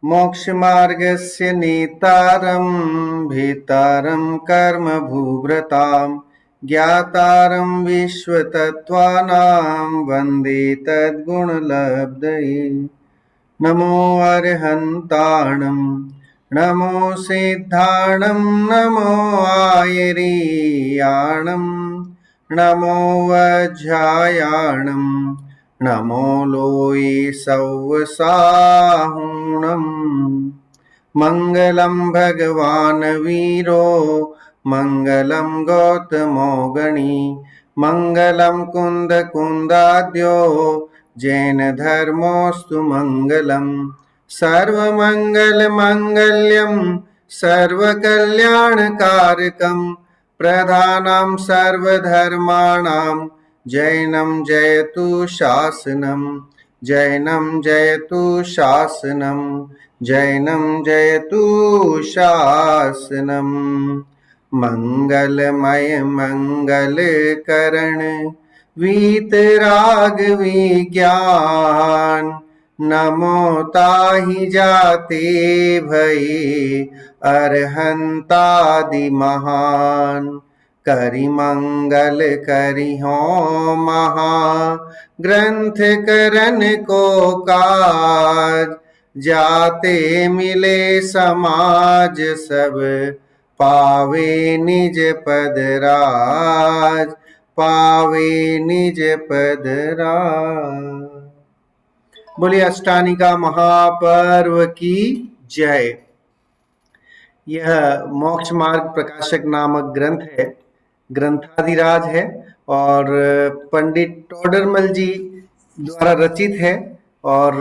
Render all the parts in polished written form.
मोक्षमार्गस्य नेतारं भेतारं कर्मभूभृतां ज्ञातारं विश्वतत्त्वानां वन्दे तद्गुणलब्धये। नमो अर्हन्ताणं नमो सिद्धाणं नमो आयर्याणं नमो वज्रायाणं नमो लोये सव्वसाहुणम्। मङ्गलं भगवान् वीरो मङ्गलं गौतमो गणी मङ्गलं कुन्दकुन्दाद्यो जैनधर्मोऽस्तु मङ्गलम्। सर्वमङ्गलमाङ्गल्यं सर्वकल्याणकारकं प्रधानं सर्वधर्माणां जैनं जयतु शासनं जैनं जयतु शासनं जैनं जयतु शासनम्। मंगलमय मंगलकरण वीतराग विज्ञान नमो ताहि जाते भये अरहंतादि महान। करि मंगल करि हो महा ग्रंथ करन को काज जाते मिले समाज सब पावे निज पद राज पावे निज पद राज। बोलिए अष्टानिका महापर्व की जय। यह मोक्ष मार्ग प्रकाशक नामक ग्रंथ है, ग्रंथाधिराज है और पंडित टोडरमल जी द्वारा रचित है और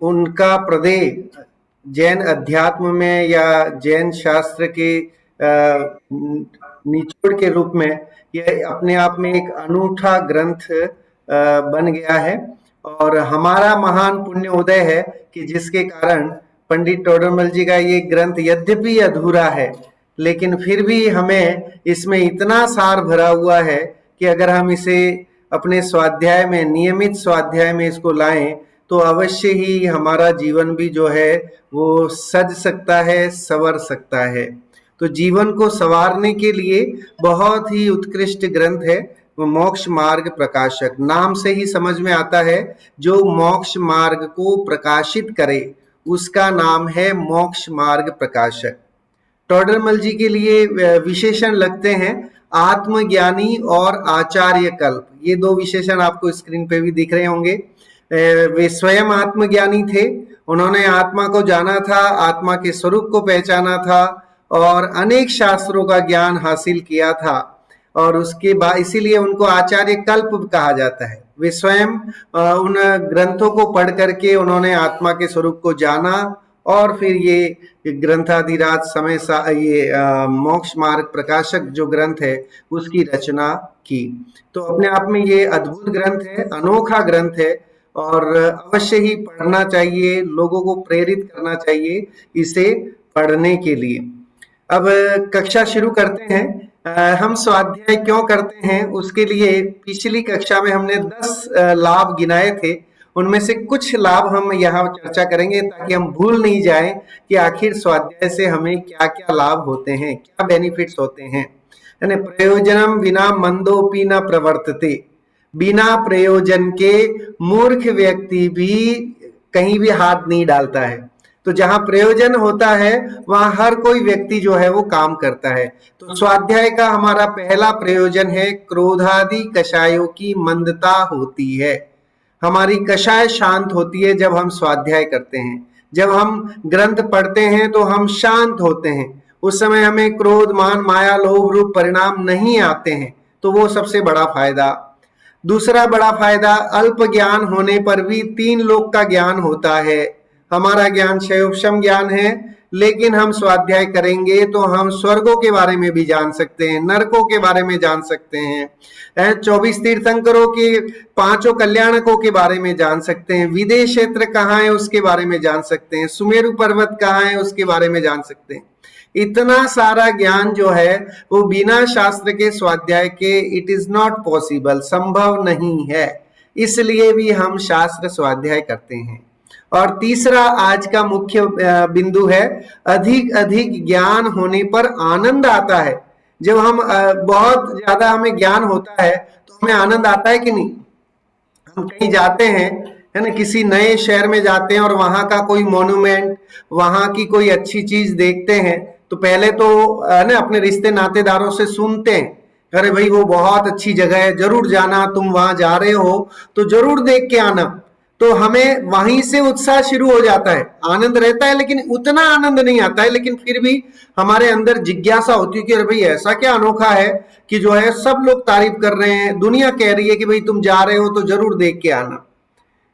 उनका प्रदेय जैन अध्यात्म में या जैन शास्त्र के निचोड़ के रूप में यह अपने आप में एक अनूठा ग्रंथ बन गया है। और हमारा महान पुण्य उदय है कि जिसके कारण पंडित टोडरमल जी का ये ग्रंथ यद्यपि अधूरा है लेकिन फिर भी हमें इसमें इतना सार भरा हुआ है कि अगर हम इसे अपने स्वाध्याय में, नियमित स्वाध्याय में इसको लाएं तो अवश्य ही हमारा जीवन भी जो है वो सज सकता है, संवर सकता है। तो जीवन को संवारने के लिए बहुत ही उत्कृष्ट ग्रंथ है वो मोक्ष मार्ग प्रकाशक। नाम से ही समझ में आता है जो मोक्ष मार्ग को प्रकाशित करे उसका नाम है मोक्ष मार्ग प्रकाशक। टोडरमल जी के लिए विशेषण लगते हैं आत्मज्ञानी और आचार्य कल्प। ये दो विशेषण आपको स्क्रीन पे भी दिख रहे होंगे। वे स्वयं आत्मज्ञानी थे, उन्होंने आत्मा को जाना था, आत्मा के स्वरूप को पहचाना था और अनेक शास्त्रों का ज्ञान हासिल किया था और उसके बाद इसीलिए उनको आचार्य कल्प कहा जाता है। वे स्वयं उन ग्रंथों को पढ़ करके उन्होंने आत्मा के स्वरूप को जाना और फिर ये ग्रंथाधिराज समय ये मोक्ष मार्ग प्रकाशक जो ग्रंथ है उसकी रचना की। तो अपने आप में ये अद्भुत ग्रंथ है, अनोखा ग्रंथ है और अवश्य ही पढ़ना चाहिए, लोगों को प्रेरित करना चाहिए इसे पढ़ने के लिए। अब कक्षा शुरू करते हैं। हम स्वाध्याय क्यों करते हैं उसके लिए पिछली कक्षा में हमने 10 लाभ गिनाए थे, उनमें से कुछ लाभ हम यहाँ चर्चा करेंगे ताकि हम भूल नहीं जाएं कि आखिर स्वाध्याय से हमें क्या क्या लाभ होते हैं, क्या बेनिफिट्स होते हैं। यानी प्रयोजनम बिना मंदोपि न प्रवर्तते, बिना प्रयोजन के मूर्ख व्यक्ति भी कहीं भी हाथ नहीं डालता है। तो जहां प्रयोजन होता है वहां हर कोई व्यक्ति जो है वो काम करता है। तो स्वाध्याय का हमारा पहला प्रयोजन है क्रोधादि कषायों की मंदता होती है। हमारी कषाय शांत होती है जब हम स्वाध्याय करते हैं। जब हम ग्रंथ पढ़ते हैं तो हम शांत होते हैं, उस समय हमें क्रोध मान माया लोभ रूप परिणाम नहीं आते हैं। तो वो सबसे बड़ा फायदा। दूसरा बड़ा फायदा, अल्प ज्ञान होने पर भी 3 लोक का ज्ञान होता है। हमारा ज्ञान शैवक्षम ज्ञान है लेकिन हम स्वाध्याय करेंगे तो हम स्वर्गों के बारे में भी जान सकते हैं, नरकों के बारे में जान सकते हैं, 24 तीर्थंकरों के 5 कल्याणकों के बारे में जान सकते हैं, विदेश क्षेत्र कहाँ है उसके बारे में जान सकते हैं, सुमेरु पर्वत कहाँ है उसके बारे में जान सकते हैं। इतना सारा ज्ञान जो है वो बिना शास्त्र के स्वाध्याय के इट इज नॉट पॉसिबल, संभव नहीं है। इसलिए भी हम शास्त्र स्वाध्याय करते हैं। और तीसरा आज का मुख्य बिंदु है, अधिक अधिक ज्ञान होने पर आनंद आता है। जब हम बहुत ज्यादा हमें ज्ञान होता है तो हमें आनंद आता है कि नहीं? हम कहीं जाते हैं, है ना, किसी नए शहर में जाते हैं और वहां का कोई मोन्यूमेंट, वहां की कोई अच्छी चीज देखते हैं तो पहले तो ना अपने रिश्ते नातेदारों से सुनते हैं, अरे भाई वो बहुत अच्छी जगह है, जरूर जाना, तुम वहां जा रहे हो तो जरूर देख के आना। तो हमें वहीं से उत्साह शुरू हो जाता है, आनंद रहता है लेकिन उतना आनंद नहीं आता है, लेकिन फिर भी हमारे अंदर जिज्ञासा होती है कि अरे भाई ऐसा क्या अनोखा है कि जो है सब लोग तारीफ कर रहे हैं, दुनिया कह रही है कि भाई तुम जा रहे हो तो जरूर देख के आना,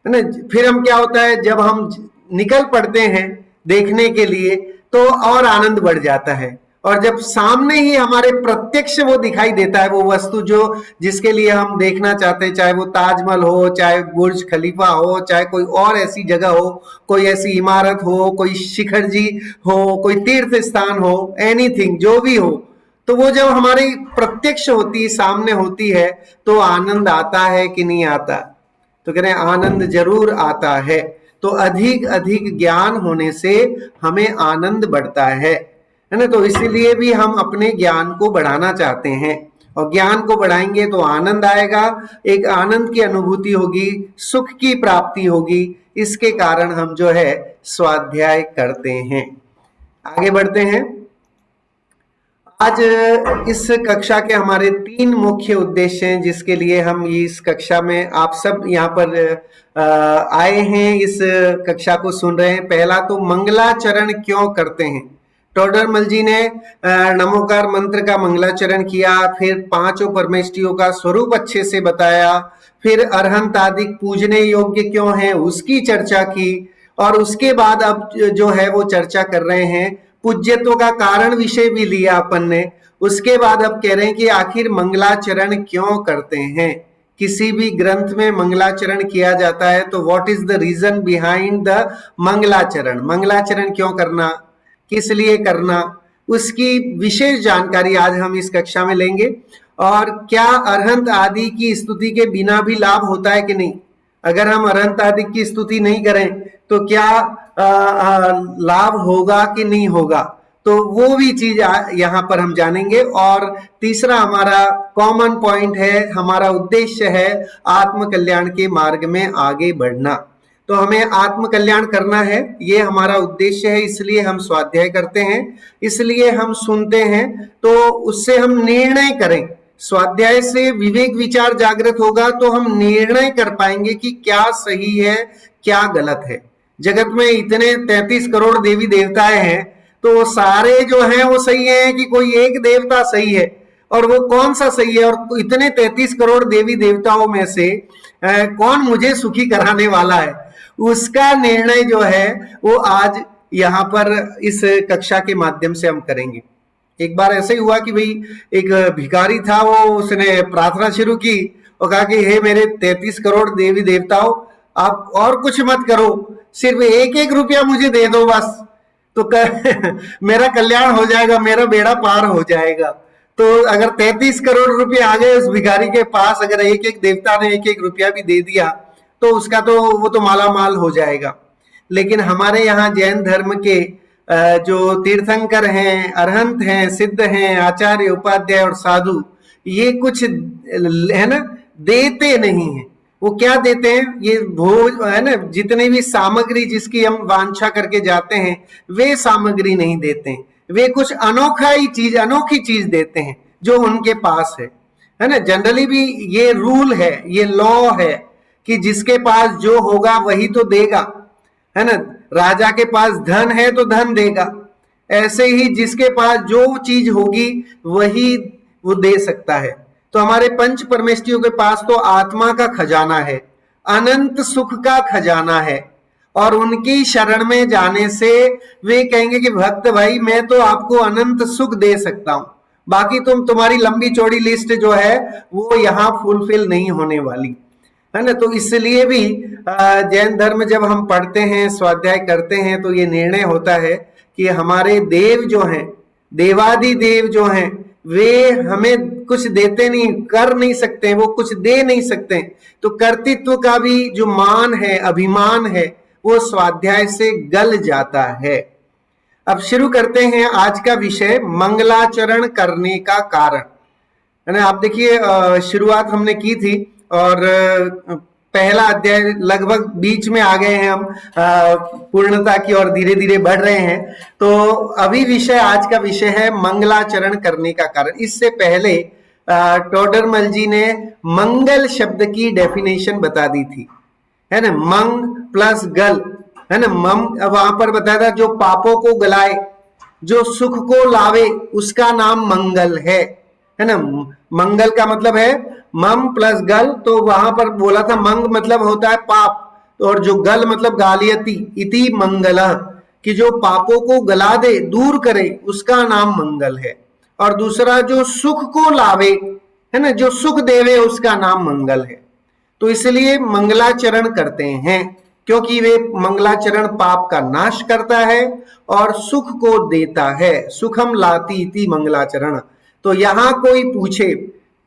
है ना। फिर हम क्या होता है, जब हम निकल पड़ते हैं देखने के लिए तो और आनंद बढ़ जाता है, और जब सामने ही हमारे प्रत्यक्ष वो दिखाई देता है, वो वस्तु जो जिसके लिए हम देखना चाहते हैं, चाहे वो ताजमहल हो, चाहे बुर्ज खलीफा हो, चाहे कोई और ऐसी जगह हो, कोई ऐसी इमारत हो, कोई शिखर जी हो, कोई तीर्थ स्थान हो, एनीथिंग जो भी हो, तो वो जब हमारी प्रत्यक्ष होती, सामने होती है तो आनंद आता है कि नहीं आता? तो कह रहे हैं आनंद जरूर आता है। तो अधिक अधिक ज्ञान होने से हमें आनंद बढ़ता है ना। तो इसीलिए भी हम अपने ज्ञान को बढ़ाना चाहते हैं, और ज्ञान को बढ़ाएंगे तो आनंद आएगा, एक आनंद की अनुभूति होगी, सुख की प्राप्ति होगी, इसके कारण हम जो है स्वाध्याय करते हैं। आगे बढ़ते हैं। आज इस कक्षा के हमारे 3 मुख्य उद्देश्य हैं जिसके लिए हम इस कक्षा में आप सब यहाँ पर आए हैं, इस कक्षा को सुन रहे हैं। पहला तो मंगलाचरण क्यों करते हैं। टोडरमल जी ने नमोकार मंत्र का मंगलाचरण किया, फिर 5 परमेष्टियों का स्वरूप अच्छे से बताया, फिर अरहंत आदि पूजने योग्य क्यों है उसकी चर्चा की, और उसके बाद अब जो है वो चर्चा कर रहे हैं पूज्यत्व का कारण विषय भी लिया अपन ने। उसके बाद अब कह रहे हैं कि आखिर मंगलाचरण क्यों करते हैं। किसी भी ग्रंथ में मंगलाचरण किया जाता है तो what is the reason behind the मंगलाचरण, मंगलाचरण क्यों करना, किस लिए करना, उसकी विशेष जानकारी आज हम इस कक्षा में लेंगे। और क्या अरहंत आदि की स्तुति के बिना भी लाभ होता है कि नहीं, अगर हम अरहंत आदि की स्तुति नहीं करें तो क्या लाभ होगा कि नहीं होगा, तो वो भी चीज यहाँ पर हम जानेंगे। और तीसरा हमारा कॉमन पॉइंट है, हमारा उद्देश्य है आत्म कल्याण के मार्ग में आगे बढ़ना। तो हमें आत्म कल्याण करना है, ये हमारा उद्देश्य है, इसलिए हम स्वाध्याय करते हैं, इसलिए हम सुनते हैं, तो उससे हम निर्णय करें। स्वाध्याय से विवेक विचार जागृत होगा तो हम निर्णय कर पाएंगे कि क्या सही है क्या गलत है। जगत में इतने 33 करोड़ देवी देवताएं हैं, तो सारे जो हैं वो सही हैं कि कोई एक देवता सही है, और वो कौन सा सही है, और इतने 33 करोड़ देवी देवताओं में से कौन मुझे सुखी कराने वाला है, उसका निर्णय जो है वो आज यहाँ पर इस कक्षा के माध्यम से हम करेंगे। एक बार ऐसे ही हुआ कि भाई एक भिखारी था, वो उसने प्रार्थना शुरू की और कहा कि हे मेरे 33 करोड़ देवी देवताओं, आप और कुछ मत करो, सिर्फ 1-1 रुपया मुझे दे दो बस, तो मेरा कल्याण हो जाएगा, मेरा बेड़ा पार हो जाएगा। तो अगर 33 करोड़ रुपए आ गए उस भिखारी के पास, अगर एक देवता ने 1-1 रुपया भी दे दिया तो उसका तो वो तो माला माल हो जाएगा। लेकिन हमारे यहाँ जैन धर्म के जो तीर्थंकर हैं, अरहंत हैं, सिद्ध हैं, आचार्य, उपाध्याय और साधु, ये कुछ है ना देते नहीं है। वो क्या देते हैं, ये भोज है ना, जितनी भी सामग्री जिसकी हम वांछा करके जाते हैं वे सामग्री नहीं देते हैं, वे कुछ अनोखी चीज देते हैं जो उनके पास है ना। जनरली भी ये रूल है, ये लॉ है कि जिसके पास जो होगा वही तो देगा, है ना। राजा के पास धन है तो धन देगा, ऐसे ही जिसके पास जो चीज होगी वही वो दे सकता है। तो हमारे पंच परमेष्टियों के पास तो आत्मा का खजाना है, अनंत सुख का खजाना है, और उनकी शरण में जाने से वे कहेंगे कि भक्त भाई मैं तो आपको अनंत सुख दे सकता हूं, बाकी तुम्हारी लंबी चौड़ी लिस्ट जो है वो यहाँ फुलफिल नहीं होने वाली, है ना। तो इसलिए भी जैन धर्म जब हम पढ़ते हैं, स्वाध्याय करते हैं, तो ये निर्णय होता है कि हमारे देव जो हैं, देवादि देव जो हैं, वे हमें कुछ देते नहीं, कर नहीं सकते, वो कुछ दे नहीं सकते। तो कर्तृत्व का भी जो मान है, अभिमान है, वो स्वाध्याय से गल जाता है। अब शुरू करते हैं आज का विषय, मंगलाचरण करने का कारण। है ना, आप देखिए शुरुआत हमने की थी और पहला अध्याय लगभग बीच में आ गए हैं हम, पूर्णता की ओर धीरे धीरे बढ़ रहे हैं। तो अभी विषय, आज का विषय है मंगलाचरण करने का कारण। इससे पहले टोडरमल जी ने मंगल शब्द की डेफिनेशन बता दी थी, है ना, मंग प्लस गल, है ना। वहां पर बताया था जो पापों को गलाए, जो सुख को लावे, उसका नाम मंगल है ना। मंगल का मतलब है मम प्लस गल, तो वहां पर बोला था मंग मतलब होता है पाप, और जो गल मतलब गालियती, इति मंगल, कि जो पापों को गला दे, दूर करे, उसका नाम मंगल है। और दूसरा जो सुख को लावे, है ना, जो सुख देवे, उसका नाम मंगल है। तो इसलिए मंगलाचरण करते हैं, क्योंकि वे मंगलाचरण पाप का नाश करता है और सुख को देता है। सुखम लाती इति मंगलाचरण। तो यहां कोई पूछे,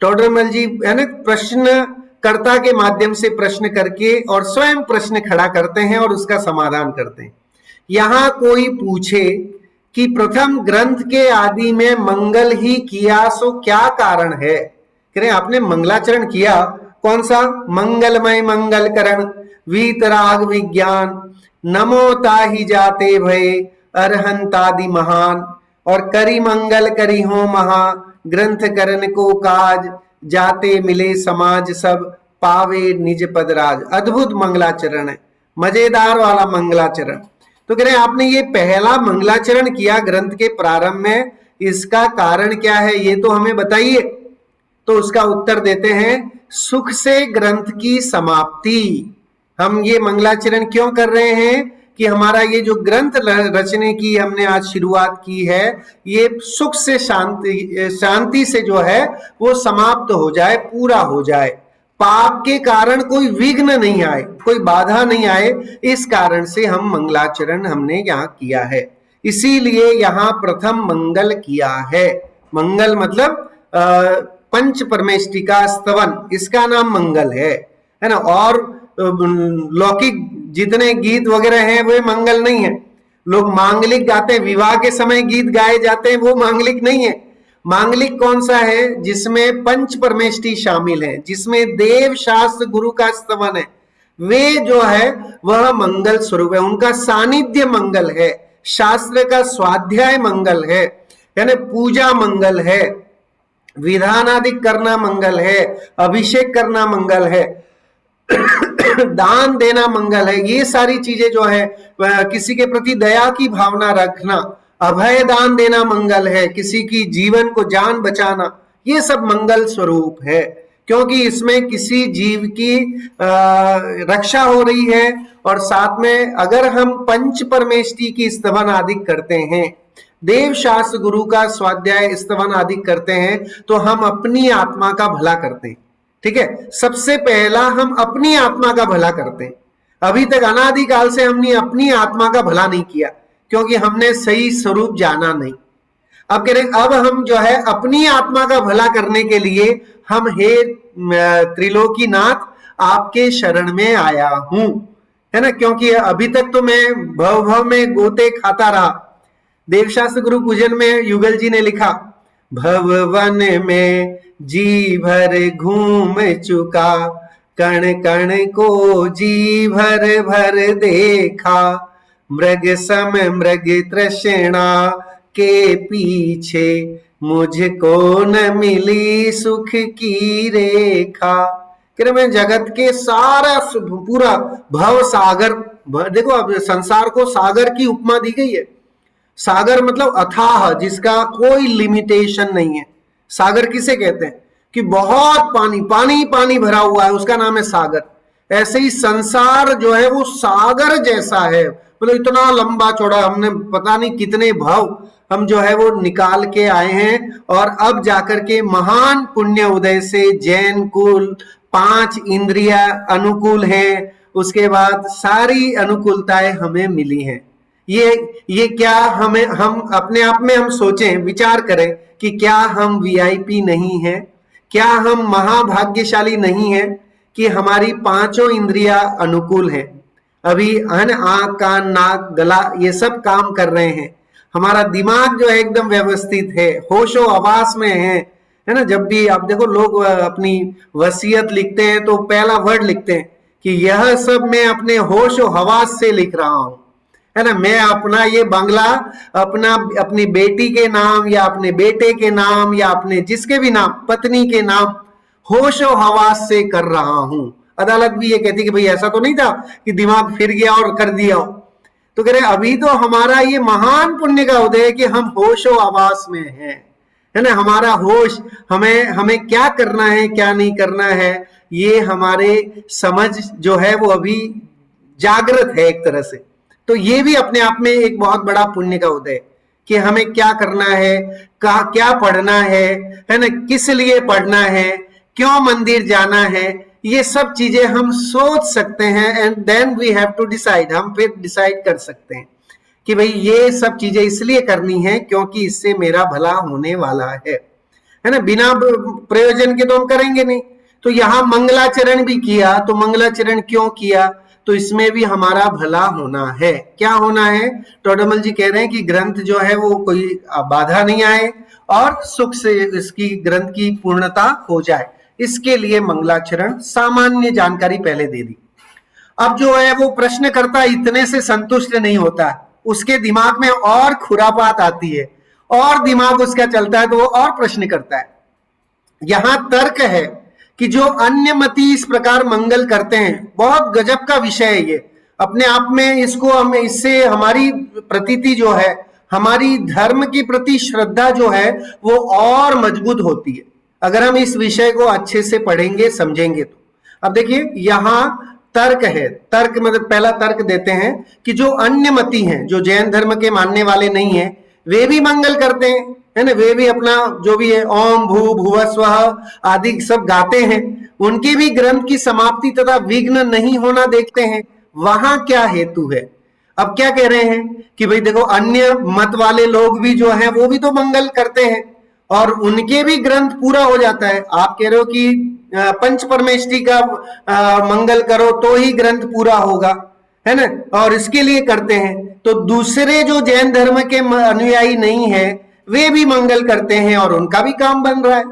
टोडरमल जी है ना, प्रश्नकर्ता के माध्यम से प्रश्न करके और स्वयं प्रश्न खड़ा करते हैं और उसका समाधान करते हैं। यहां कोई पूछे कि प्रथम ग्रंथ के आदि में मंगल ही किया, सो क्या कारण है? कह रहे आपने मंगलाचरण किया, कौन सा? मंगलमय मंगल करण, वीतराग विज्ञान, नमो ताहि जाते भय, अरहंतादि महान, और करी मंगल करी हो महा, ग्रंथ करण को काज, जाते मिले समाज सब, पावे निज पद राज। अद्भुत मंगलाचरण है, मजेदार वाला मंगलाचरण। तो कह रहे आपने ये पहला मंगलाचरण किया ग्रंथ के प्रारंभ में, इसका कारण क्या है ये तो हमें बताइए। तो उसका उत्तर देते हैं, सुख से ग्रंथ की समाप्ति। हम ये मंगलाचरण क्यों कर रहे हैं कि हमारा ये जो ग्रंथ रचने की हमने आज शुरुआत की है, ये सुख से, शांति से जो है वो समाप्त हो जाए, पूरा हो जाए, पाप के कारण कोई विघ्न नहीं आए, कोई बाधा नहीं आए। इस कारण से हम मंगलाचरण हमने यहाँ किया है, इसीलिए यहाँ प्रथम मंगल किया है। मंगल मतलब पंच परमेष्टि का स्तवन, इसका नाम मंगल है ना। और लौकिक जितने गीत वगैरह हैं वे मंगल नहीं है। लोग मांगलिक गाते हैं, विवाह के समय गीत गाए जाते हैं, वो मांगलिक नहीं है। मांगलिक कौन सा है? जिसमें पंच परमेष्टि शामिल है, जिसमें देव शास्त्र गुरु का स्तवन है, वे जो है वह मंगल स्वरूप है, उनका सानिध्य मंगल है, शास्त्र का स्वाध्याय मंगल है ना, पूजा मंगल है, विधानादि करना मंगल है, अभिषेक करना मंगल है, दान देना मंगल है। ये सारी चीजें जो है, किसी के प्रति दया की भावना रखना, अभय दान देना मंगल है, किसी की जीवन को जान बचाना, ये सब मंगल स्वरूप है, क्योंकि इसमें किसी जीव की रक्षा हो रही है। और साथ में अगर हम पंच परमेष्टि की स्तवन आदि करते हैं, देव शास्त्र गुरु का स्वाध्याय स्तवन आदि करते हैं, तो हम अपनी आत्मा का भला करते हैं। ठीक है, सबसे पहला हम अपनी आत्मा का भला करते हैं। अभी तक अनादिकाल से हमने अपनी आत्मा का भला नहीं किया, क्योंकि हमने सही स्वरूप जाना नहीं। अब कह रहे अब हम जो है अपनी आत्मा का भला करने के लिए हम, हे त्रिलोकीनाथ, आपके शरण में आया हूं, है ना। क्योंकि अभी तक तो मैं भव भव में गोते खाता रहा। देवशास्त्र गुरु पूजन में युगल जी ने लिखा, भववन में जी भर घूम चुका, कण कण को जी भर भर देखा, मृग सम मृग तृष्णा के पीछे, मुझको न मिली सुख की रेखा। कि मैं जगत के सारा पूरा भव सागर, देखो अब संसार को सागर की उपमा दी गई है। सागर मतलब अथाह, जिसका कोई लिमिटेशन नहीं है। सागर किसे कहते हैं? कि बहुत पानी पानी पानी भरा हुआ है, उसका नाम है सागर। ऐसे ही संसार जो है वो सागर जैसा है, मतलब इतना लंबा चौड़ा, हमने पता नहीं कितने भव हम जो है वो निकाल के आए हैं। और अब जाकर के महान पुण्य उदय से जैन कुल, 5 इंद्रिया अनुकूल है, उसके बाद सारी अनुकूलताएं हमें मिली हैं। ये क्या हम अपने आप में हम सोचें, विचार करें कि क्या हम वीआईपी नहीं है? क्या हम महाभाग्यशाली नहीं है कि हमारी 5 इंद्रिया अनुकूल है? अभी है ना, आंख कान नाक गला ये सब काम कर रहे हैं, हमारा दिमाग जो है एकदम व्यवस्थित है, होशो हवास में है ना। जब भी आप देखो लोग अपनी वसीयत लिखते हैं तो पहला वर्ड लिखते हैं कि यह सब मैं अपने होशो हवास से लिख रहा हूं, है ना। मैं अपना ये बंगला अपना अपनी बेटी के नाम या अपने बेटे के नाम या अपने जिसके भी नाम पत्नी के नाम होशो हवास से कर रहा हूं। अदालत भी ये कहती कि भाई ऐसा तो नहीं था कि दिमाग फिर गया और कर दिया हो। तो कह रहे अभी तो हमारा ये महान पुण्य का उदय है कि हम होशो हवास में हैं, है ना। हमारा होश, हमें हमें क्या करना है क्या नहीं करना है, ये हमारे समझ जो है वो अभी जागृत है एक तरह से। तो ये भी अपने आप में एक बहुत बड़ा पुण्य का उदय कि हमें क्या करना है, क्या पढ़ना है ना, किस लिए पढ़ना है, क्यों मंदिर जाना है, ये सब चीजें हम सोच सकते हैं। And then we have to decide, हम फिर डिसाइड कर सकते हैं कि भाई ये सब चीजें इसलिए करनी है क्योंकि इससे मेरा भला होने वाला है ना। बिना प्रयोजन के तो हम करेंगे नहीं। तो यहां मंगलाचरण भी किया, तो मंगलाचरण क्यों किया, तो इसमें भी हमारा भला होना है। क्या होना है, टोडरमल जी कह रहे हैं कि ग्रंथ जो है वो कोई बाधा नहीं आए और सुख से इसकी ग्रंथ की पूर्णता हो जाए, इसके लिए मंगलाचरण सामान्य जानकारी पहले दे दी। अब जो है वो प्रश्नकर्ता इतने से संतुष्ट नहीं होता, उसके दिमाग में और खुरापात आती है और दिमाग उसका चलता है तो वो और प्रश्न करता है। यहां तर्क है कि जो अन्य मती इस प्रकार मंगल करते हैं, बहुत गजब का विषय है ये अपने आप में। इसको हम, इससे हमारी प्रतीति जो है, हमारी धर्म के प्रति श्रद्धा जो है वो और मजबूत होती है अगर हम इस विषय को अच्छे से पढ़ेंगे समझेंगे तो। अब देखिए यहां तर्क है, तर्क मतलब पहला तर्क देते हैं कि जो अन्य मती हैं, जो जैन धर्म के मानने वाले नहीं है, वे भी मंगल करते हैं, है ना। वे भी अपना जो भी है ओम भू भुव स्वः आदि सब गाते हैं, उनके भी ग्रंथ की समाप्ति तथा विघ्न नहीं होना देखते हैं। वहां क्या हेतु है। अब क्या कह रहे हैं कि भाई देखो अन्य मत वाले लोग भी जो है वो भी तो मंगल करते हैं और उनके भी ग्रंथ पूरा हो जाता है। आप कह रहे हो कि पंच परमेष्टि का मंगल करो तो ही ग्रंथ पूरा होगा, है ना, और इसके लिए करते हैं। तो दूसरे जो जैन धर्म के अनुयायी नहीं है वे भी मंगल करते हैं और उनका भी काम बन रहा है।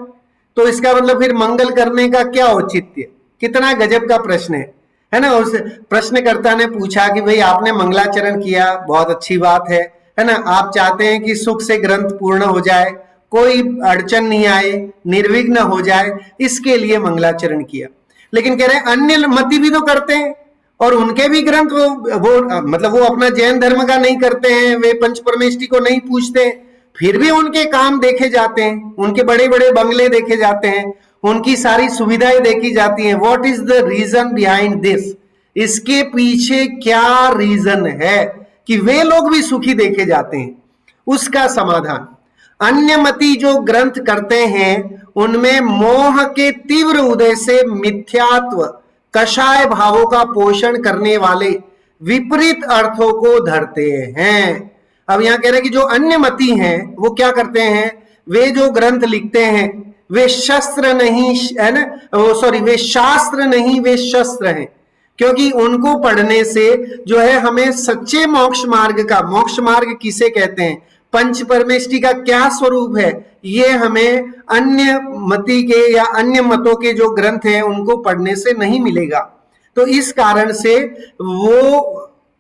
तो इसका मतलब फिर मंगल करने का क्या औचित्य। कितना गजब का प्रश्न है ना। उस प्रश्नकर्ता ने पूछा कि भाई आपने मंगलाचरण किया, बहुत अच्छी बात है ना। आप चाहते हैं कि सुख से ग्रंथ पूर्ण हो जाए, कोई अड़चन नहीं आए, निर्विघ्न हो जाए, इसके लिए मंगलाचरण किया। लेकिन कह रहे हैं अन्य मती भी तो करते हैं और उनके भी ग्रंथ वो मतलब वो अपना जैन धर्म का नहीं करते हैं, वे पंच परमेष्टि को नहीं पूछते, फिर भी उनके काम देखे जाते हैं, उनके बड़े बड़े बंगले देखे जाते हैं, उनकी सारी सुविधाएं देखी जाती हैं। What is the reason behind this, इसके पीछे क्या रीजन है कि वे लोग भी सुखी देखे जाते हैं। उसका समाधान, अन्य मती जो ग्रंथ करते हैं उनमें मोह के तीव्र उदय से मिथ्यात्व कषाय भावों का पोषण करने वाले विपरीत अर्थों को धरते हैं। अब यहां कह रहे हैं कि जो अन्य मती हैं वो क्या करते हैं, वे जो ग्रंथ लिखते हैं वे शस्त्र नहीं है ना, सॉरी वे शास्त्र नहीं वे शस्त्र हैं, क्योंकि उनको पढ़ने से जो है हमें सच्चे मोक्ष मार्ग का, मोक्ष मार्ग किसे कहते हैं, पंच परमेष्टि का क्या स्वरूप है, ये हमें अन्य मती के या अन्य मतों के जो ग्रंथ हैं उनको पढ़ने से नहीं मिलेगा। तो इस कारण से वो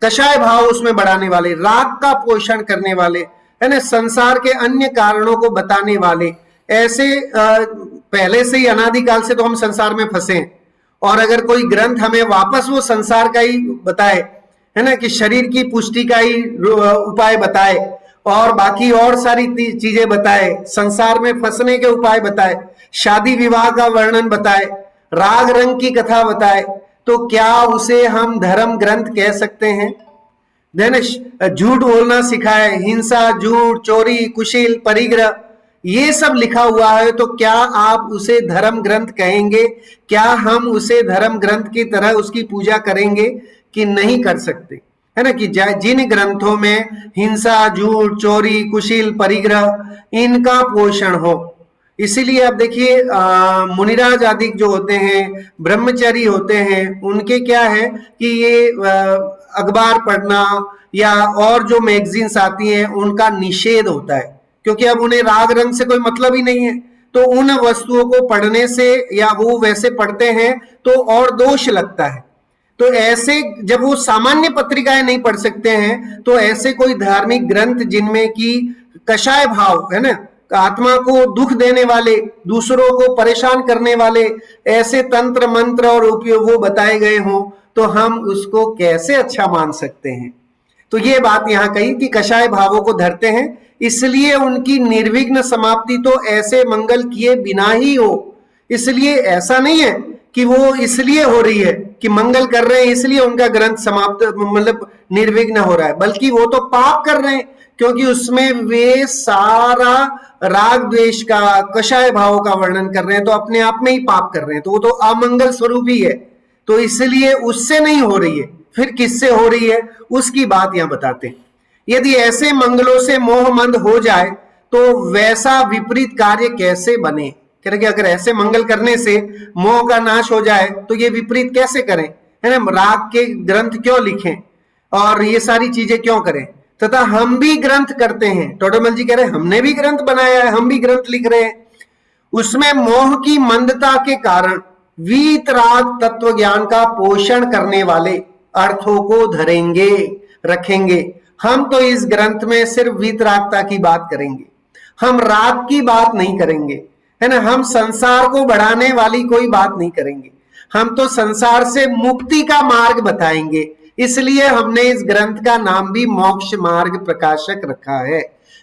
कषाय भाव उसमें बढ़ाने वाले, राग का पोषण करने वाले, है ना, संसार के अन्य कारणों को बताने वाले, ऐसे पहले से ही अनादिकाल से तो हम संसार में फंसे हैं और अगर कोई ग्रंथ हमें वापस वो संसार का ही बताए, है ना, कि शरीर की पुष्टि का ही उपाय बताए और बाकी और सारी चीजें बताए, संसार में फंसने के उपाय बताए, शादी विवाह का वर्णन बताए, राग रंग की कथा बताए, तो क्या उसे हम धर्म ग्रंथ कह सकते हैं। झूठ बोलना सिखाए, हिंसा, झूठ, चोरी, कुशील, परिग्रह, ये सब लिखा हुआ है, तो क्या आप उसे धर्म ग्रंथ कहेंगे, क्या हम उसे धर्म ग्रंथ की तरह उसकी पूजा करेंगे कि नहीं कर सकते, है ना। कि जिन ग्रंथों में हिंसा, झूठ, चोरी, कुशील, परिग्रह इनका पोषण हो। इसीलिए आप देखिए मुनिराज आदि जो होते हैं, ब्रह्मचारी होते हैं, उनके क्या है कि ये अखबार पढ़ना या और जो मैगजीन्स आती हैं उनका निषेध होता है, क्योंकि अब उन्हें राग रंग से कोई मतलब ही नहीं है। तो उन वस्तुओं को पढ़ने से या वो वैसे पढ़ते हैं तो और दोष लगता है। तो ऐसे जब वो सामान्य पत्रिकाएं नहीं पढ़ सकते हैं तो ऐसे कोई धार्मिक ग्रंथ जिनमें कि कषाय भाव है ना, आत्मा को दुख देने वाले, दूसरों को परेशान करने वाले ऐसे तंत्र मंत्र और उपयोग वो बताए गए हों, तो हम उसको कैसे अच्छा मान सकते हैं। तो ये बात यहाँ कही कि कषाय भावों को धरते हैं, इसलिए उनकी निर्विघ्न समाप्ति तो ऐसे मंगल किए बिना ही हो। इसलिए ऐसा नहीं है कि वो इसलिए हो रही है कि मंगल कर रहे हैं इसलिए उनका ग्रंथ समाप्त मतलब निर्विघ्न हो रहा है, बल्कि वो तो पाप कर रहे हैं, क्योंकि उसमें वे सारा राग द्वेष का, कषाय भाव का वर्णन कर रहे हैं, तो अपने आप में ही पाप कर रहे हैं, तो वो तो अमंगल स्वरूप ही है। तो इसलिए उससे नहीं हो रही है, फिर किससे हो रही है उसकी बात यहां बताते हैं। यदि ऐसे मंगलों से मोहमंद हो जाए तो वैसा विपरीत कार्य कैसे बने। कह रहे कि अगर ऐसे मंगल करने से मोह का नाश हो जाए तो ये विपरीत कैसे करें, है ना, राग के ग्रंथ क्यों लिखें और ये सारी चीजें क्यों करें। तथा हम भी ग्रंथ करते हैं, टोडरमल जी कह रहे हैं हमने भी ग्रंथ बनाया है, हम भी ग्रंथ लिख रहे हैं, उसमें मोह की मंदता के कारण वीतराग तत्व ज्ञान का पोषण करने वाले अर्थों को धरेंगे, रखेंगे। हम तो इस ग्रंथ में सिर्फ वीतरागता की बात करेंगे, हम राग की बात नहीं करेंगे, है ना, हम संसार को बढ़ाने वाली कोई बात नहीं करेंगे, हम तो संसार से मुक्ति का मार्ग बताएंगे। इसलिए हमने इस ग्रंथ का नाम भी मोक्ष मार्ग प्रकाशक रखा है,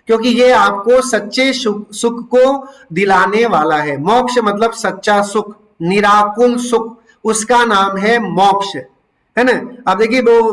क्योंकि ये आपको सच्चे सुख को दिलाने वाला है। मोक्ष मतलब सच्चा सुख, निराकुल सुख, उसका नाम है मोक्ष, है ना। अब देखिए वो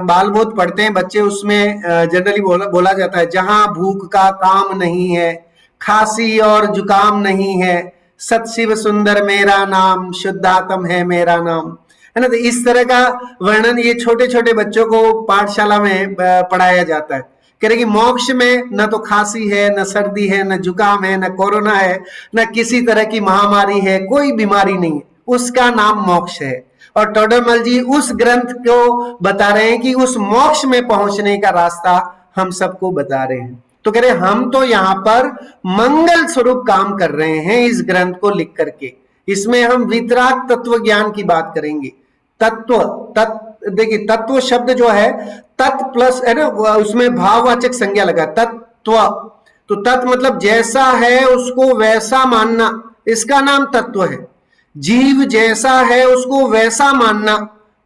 बाल बोध पढ़ते हैं बच्चे, उसमें जनरली बोला जाता है जहां भूख का काम नहीं है, खांसी और जुकाम नहीं है, सतशिव सुंदर मेरा नाम, शुद्धात्म है मेरा नाम, है ना। तो इस तरह का वर्णन ये छोटे छोटे बच्चों को पाठशाला में पढ़ाया जाता है। कह रहे कि मोक्ष में न तो खांसी है, न सर्दी है, न जुकाम है, न कोरोना है, न किसी तरह की महामारी है, कोई बीमारी नहीं है, उसका नाम मोक्ष है। और टोडरमल जी उस ग्रंथ को बता रहे हैं कि उस मोक्ष में पहुंचने का रास्ता हम सबको बता रहे हैं। तो कह रहे हम तो यहाँ पर मंगल स्वरूप काम कर रहे हैं इस ग्रंथ को लिख करके। इसमें हम वितराग तत्व ज्ञान की बात करेंगे। तत्व, देखिए तत्व शब्द जो है तत् प्लस है ना, उसमें भाववाचक संज्ञा लगा, तत्व। तो तत्व मतलब जैसा है उसको वैसा मानना, इसका नाम तत्व है। जीव जैसा है उसको वैसा मानना,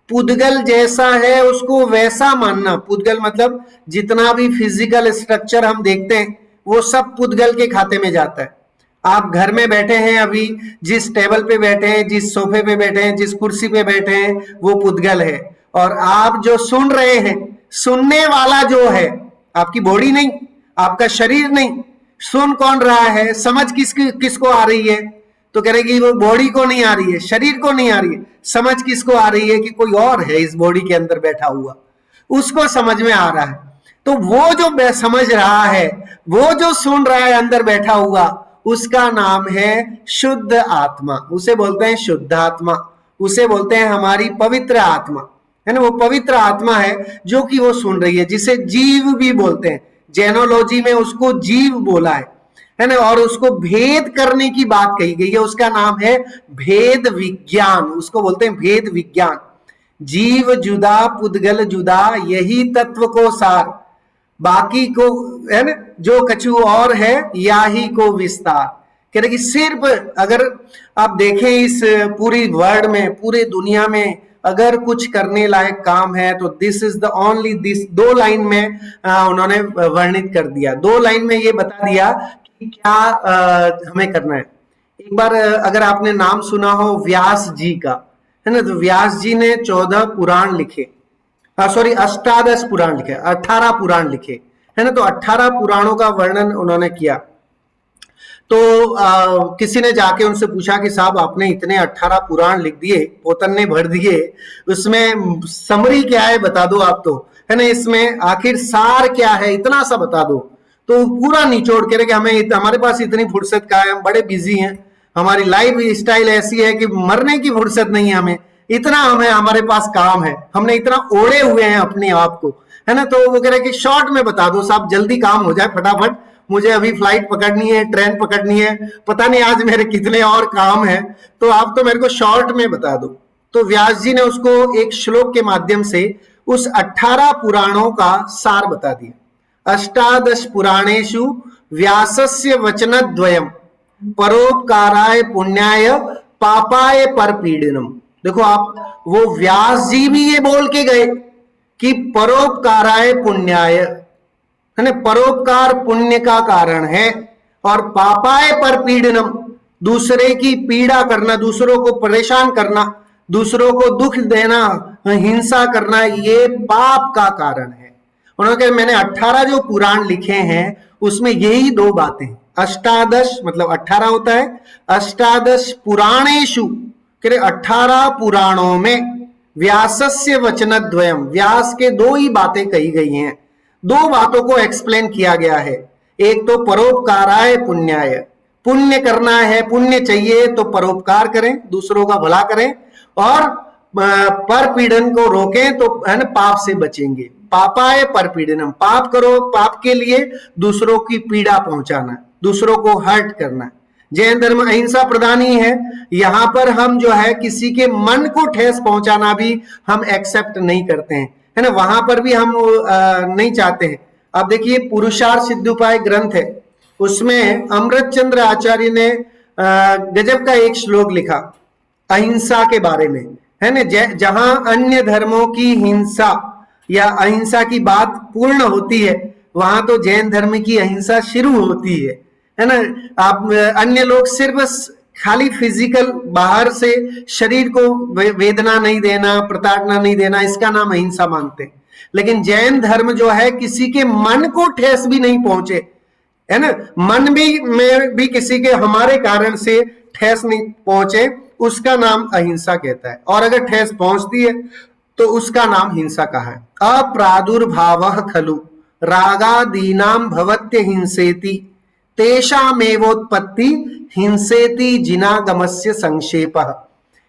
पुद्गल जैसा है उसको वैसा मानना। पुद्गल मतलब जितना भी फिजिकल स्ट्रक्चर हम देखते हैं वो सब पुद्गल के खाते में जाता है। आप घर में बैठे हैं, अभी जिस टेबल पे बैठे हैं, जिस सोफे पे बैठे हैं, जिस कुर्सी पे बैठे हैं, वो पुद्गल है। और आप जो सुन रहे हैं, सुनने वाला जो है आपकी बॉडी नहीं, आपका शरीर नहीं, सुन कौन रहा है, समझ किसको आ रही है। तो कह रहे कि वो बॉडी को नहीं आ रही है, शरीर को नहीं आ रही है, समझ किसको आ रही है कि कोई और है इस बॉडी के अंदर बैठा हुआ, उसको समझ में आ रहा है। तो वो जो समझ रहा है, वो जो सुन रहा है अंदर बैठा हुआ, उसका नाम है शुद्ध आत्मा, उसे बोलते हैं शुद्ध आत्मा, उसे बोलते हैं हमारी पवित्र आत्मा, है ना। वो पवित्र आत्मा है जो कि वो सुन रही है, जिसे जीव भी बोलते हैं। जैनोलॉजी में उसको जीव बोला है ना। और उसको भेद करने की बात कही गई है, उसका नाम है भेद विज्ञान, उसको बोलते हैं भेद विज्ञान। जीव जुदा पुद्गल जुदा, यही तत्व को सार, बाकी को है ना जो कछु और है या ही को विस्तार। कह रहे कि सिर्फ अगर आप देखें इस पूरी वर्ल्ड में, पूरे दुनिया में अगर कुछ करने लायक काम है तो this is the only this. 2 line में उन्होंने वर्णित कर दिया, 2 लाइन में ये बता दिया कि क्या हमें करना है। एक बार अगर आपने नाम सुना हो व्यास जी का, है ना, तो व्यास जी ने 14 पुराण लिखे, सॉरी 18 पुराण लिखे, 18 पुराण लिखे, है ना। तो 18 पुराणों का वर्णन उन्होंने किया। तो किसी ने जाके उनसे पूछा कि साहब आपने इतने 18 पुराण लिख दिए, पोतन ने भर दिए, उसमें समरी क्या है बता दो आप तो, है ना, इसमें आखिर सार क्या है इतना सा बता दो। तो पूरा निचोड़ के कि हमें, हमारे पास इतनी फुर्सत का है, हम बड़े बिजी हैं, हमारी लाइफ स्टाइल ऐसी है कि मरने की फुर्सत नहीं है हमें, इतना हमें हमारे पास काम है, हमने इतना ओढ़े हुए हैं अपने आप को, है ना। तो वो कह रहे कि शॉर्ट में बता दो साहब, जल्दी काम हो जाए फटाफट, मुझे अभी फ्लाइट पकड़नी है, ट्रेन पकड़नी है, पता नहीं आज मेरे कितने और काम है, तो आप तो मेरे को शॉर्ट में बता दो। तो व्यास जी ने उसको एक श्लोक के माध्यम से उस 18 पुराणों का सार बता दिया। अष्टादश पुराणेषु व्यासस्य वचनद्वयम् परोपकाराय पुण्याय पापाय परपीडनम। देखो आप, वो व्यास जी भी ये बोल के गए कि परोपकाराय पुण्याय, है ना, परोपकार पुण्य का कारण है, और पापाय परपीडनम, दूसरे की पीड़ा करना, दूसरों को परेशान करना, दूसरों को दुख देना, हिंसा करना, ये पाप का कारण है। उन्होंने कहा मैंने 18 जो पुराण लिखे हैं उसमें यही दो बातें, अष्टादश मतलब 18 होता है, अष्टादश पुराणेषु, 18 पुराणों में व्यासस्य वचनद्वयम्, व्यास के दो ही बातें कही गई हैं, दो बातों को एक्सप्लेन किया गया है। एक तो परोपकाराय पुण्याय, पुण्य करना है, पुण्य चाहिए तो परोपकार करें, दूसरों का भला करें, और पर पीड़न को रोकें तो है ना पाप से बचेंगे। पापाय पर पीड़नम, पाप करो, पाप के लिए दूसरों की पीड़ा पहुंचाना, दूसरों को हर्ट करना। जैन धर्म अहिंसा प्रधान ही है, यहां पर हम जो है किसी के मन को ठेस पहुंचाना भी हम एक्सेप्ट नहीं करते हैं, है ना, वहां पर भी हम नहीं चाहते हैं। अब देखिए पुरुषार्थ सिद्धोपाय ग्रंथ है, उसमें अमृतचंद्र आचार्य ने गजब का एक श्लोक लिखा अहिंसा के बारे में, है ना। जहां अन्य धर्मों की हिंसा या अहिंसा की बात पूर्ण होती है, वहां तो जैन धर्म की अहिंसा शुरू होती है ना। आप अन्य लोग सिर्फ खाली फिजिकल बाहर से शरीर को वेदना नहीं देना, प्रताड़ना नहीं देना, इसका नाम अहिंसा मानते हैं। लेकिन जैन धर्म जो है किसी के मन को ठेस भी नहीं पहुंचे, है ना, मन भी में भी किसी के हमारे कारण से ठेस नहीं पहुंचे, उसका नाम अहिंसा कहता है। और अगर ठेस पहुंचती है तो उसका नाम हिंसा कहा है। अप्रादुर्भावः खलु रागादीनां भवत्य हिंसेति तेषामेवोत्पत्ति हिंसेति जिनागमस्य संक्षेपः।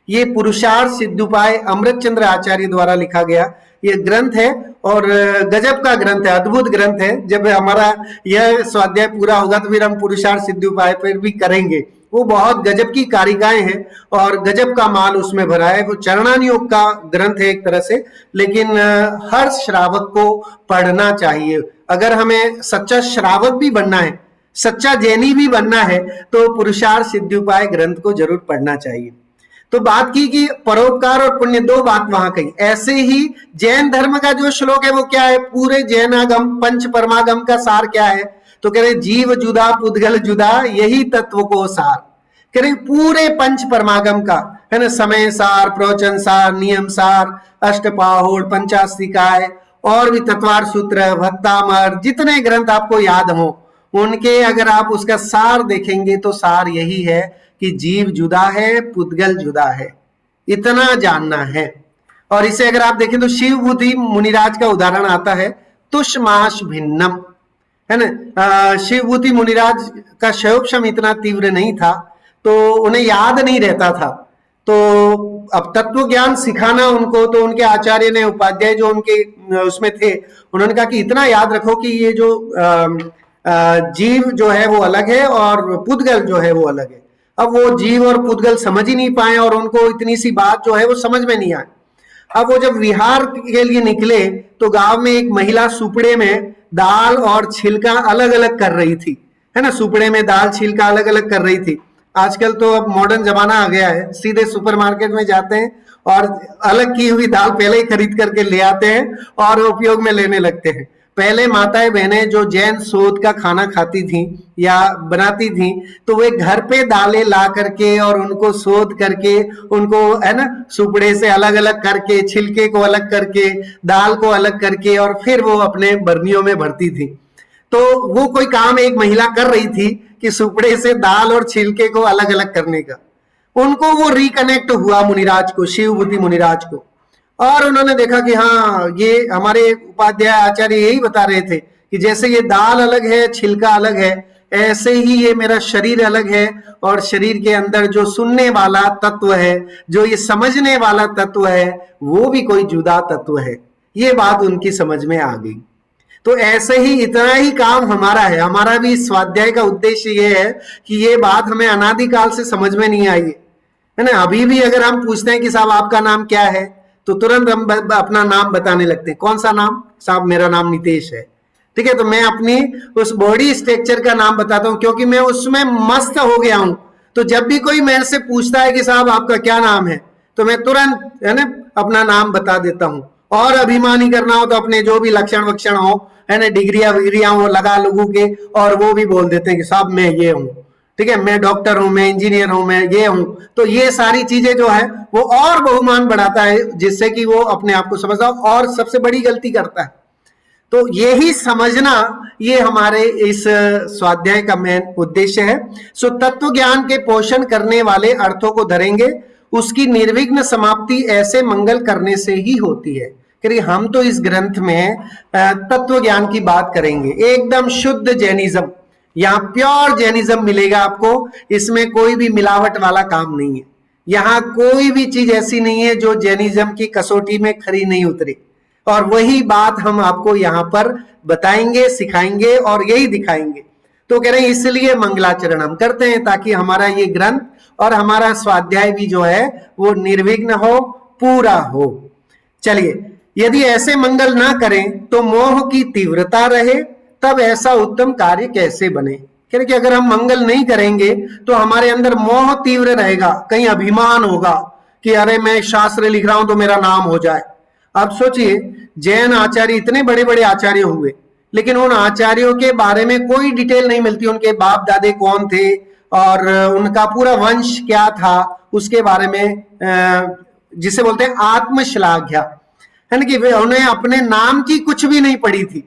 ये पुरुषार्थ सिद्धोपाय अमृतचंद्र आचार्य द्वारा लिखा गया ये ग्रंथ है, और गजब का ग्रंथ है, अद्भुत ग्रंथ है। जब हमारा यह स्वाध्याय पूरा होगा तो फिर हम पुरुषार्थ सिद्धोपाय पर भी करेंगे। वो बहुत गजब की कारिकाएं हैं और गजब का माल उसमें भरा है। वो चरणानुयोग का ग्रंथ है एक तरह से, लेकिन हर श्रावक को पढ़ना चाहिए। अगर हमें सच्चा श्रावक भी बनना है, सच्चा जैनी भी बनना है, तो पुरुषार्थ सिद्धोपाय ग्रंथ को जरूर पढ़ना चाहिए। तो बात की कि परोपकार और पुण्य, दो बात वहां कही। ऐसे ही जैन धर्म का जो श्लोक है वो क्या है, पूरे जैनागम पंच परमागम का सार क्या है, तो कह रहे जीव जुदा पुद्गल जुदा यही तत्व को सार। कह रहे पूरे पंच परमागम का, है ना, समय सार, प्रवचन सार, नियम सार, अष्टपाहुड़, पंचास्तिकाय और भी तत्वार सूत्र, भक्तामर, जितने ग्रंथ आपको याद हो उनके अगर आप उसका सार देखेंगे तो सार यही है कि जीव जुदा है, पुद्गल जुदा है, इतना जानना है। और इसे अगर आप देखें तो शिव बुद्धि मुनिराज का उदाहरण आता है, तुष्माश भिन्नम, है ना। शिव बुद्धि मुनिराज का शयोपशम इतना तीव्र नहीं था तो उन्हें याद नहीं रहता था, तो अब तत्व ज्ञान सिखाना उनको, तो उनके आचार्य ने, उपाध्याय जो उनके उसमें थे, उन्होंने कहा कि इतना याद रखो कि ये जो जीव जो है वो अलग है और पुद्गल जो है वो अलग है। अब वो जीव और पुद्गल समझ ही नहीं पाए और उनको इतनी सी बात जो है वो समझ में नहीं आई। अब वो जब विहार के लिए निकले तो गांव में एक महिला सुपड़े में दाल और छिलका अलग अलग कर रही थी, है ना, सुपड़े में दाल छिलका अलग अलग कर रही थी। आजकल तो अब मॉडर्न जमाना आ गया है, सीधे सुपरमार्केट में जाते हैं और अलग की हुई दाल पहले ही खरीद करके ले आते हैं और उपयोग में लेने लगते हैं। पहले माताएं बहनें जो जैन शोध का खाना खाती थी या बनाती थी, तो वे घर पे दालें ला करके और उनको शोध करके, उनको, है ना, सुपड़े से अलग अलग करके, छिलके को अलग करके, दाल को अलग करके, और फिर वो अपने बर्नियों में भरती थी। तो वो कोई काम एक महिला कर रही थी कि सुपड़े से दाल और छिलके को अलग अलग करने का। उनको वो रिकनेक्ट हुआ मुनिराज को, शिव बुद्धि मुनिराज को, और उन्होंने देखा कि हाँ, ये हमारे उपाध्याय आचार्य यही बता रहे थे कि जैसे ये दाल अलग है, छिलका अलग है, ऐसे ही ये मेरा शरीर अलग है और शरीर के अंदर जो सुनने वाला तत्व है, जो ये समझने वाला तत्व है, वो भी कोई जुदा तत्व है। ये बात उनकी समझ में आ गई। तो ऐसे ही इतना ही काम हमारा है। हमारा भी स्वाध्याय का उद्देश्य ये है कि ये बात हमें अनादिकाल से समझ में नहीं आई है ना। अभी भी अगर हम पूछते हैं कि साहब आपका नाम क्या है, तो तुरंत हम अपना नाम बताने लगते हैं। कौन सा नाम? साहब मेरा नाम नितेश है। ठीक है, तो मैं अपनी उस बॉडी स्ट्रक्चर का नाम बताता हूं क्योंकि मैं उसमें मस्त हो गया हूं। तो जब भी कोई मेरे से पूछता है कि साहब आपका क्या नाम है, तो मैं तुरंत है ना अपना नाम बता देता हूं। और अभिमानी करना हो तो अपने जो भी लक्षण वक्षण हो, है ना, डिग्रियां विग्रियां हो लगा लोगों के, और वो भी बोल देते हैं कि साहब मैं ये हूं, ठीक है, मैं डॉक्टर हूं, मैं इंजीनियर हूं, मैं ये हूं। तो ये सारी चीजें जो है वो और बहुमान बढ़ाता है, जिससे कि वो अपने आप को समझता हो और सबसे बड़ी गलती करता है। तो यही समझना ये हमारे इस स्वाध्याय का मेन उद्देश्य है। सो तत्व ज्ञान के पोषण करने वाले अर्थों को धरेंगे, उसकी निर्विघ्न समाप्ति ऐसे मंगल करने से ही होती है। हम तो इस ग्रंथ में तत्व ज्ञान की बात करेंगे, एकदम शुद्ध जैनिज्म, यहाँ प्योर जैनिज्म मिलेगा आपको। इसमें कोई भी मिलावट वाला काम नहीं है। यहाँ कोई भी चीज ऐसी नहीं है जो जैनिज्म की कसौटी में खरी नहीं उतरी। और वही बात हम आपको यहाँ पर बताएंगे, सिखाएंगे और यही दिखाएंगे। तो कह रहे हैं इसलिए मंगलाचरण हम करते हैं, ताकि हमारा ये ग्रंथ और हमारा स्वाध्याय भी जो है वो निर्विघ्न हो, पूरा हो। चलिए, यदि ऐसे मंगल ना करें तो मोह की तीव्रता रहे, तब ऐसा उत्तम कार्य कैसे बने। कह रहे कि अगर हम मंगल नहीं करेंगे तो हमारे अंदर मोह तीव्र रहेगा, कहीं अभिमान होगा कि अरे मैं शास्त्र लिख रहा हूं तो मेरा नाम हो जाए। अब सोचिए, जैन आचार्य इतने बड़े बड़े आचार्य हुए, लेकिन उन आचार्यों के बारे में कोई डिटेल नहीं मिलती। उनके बाप दादे कौन थे और उनका पूरा वंश क्या था, उसके बारे में जिसे बोलते हैं आत्मश्लाघ्या, है ना, कि उन्हें अपने नाम की कुछ भी नहीं पड़ी थी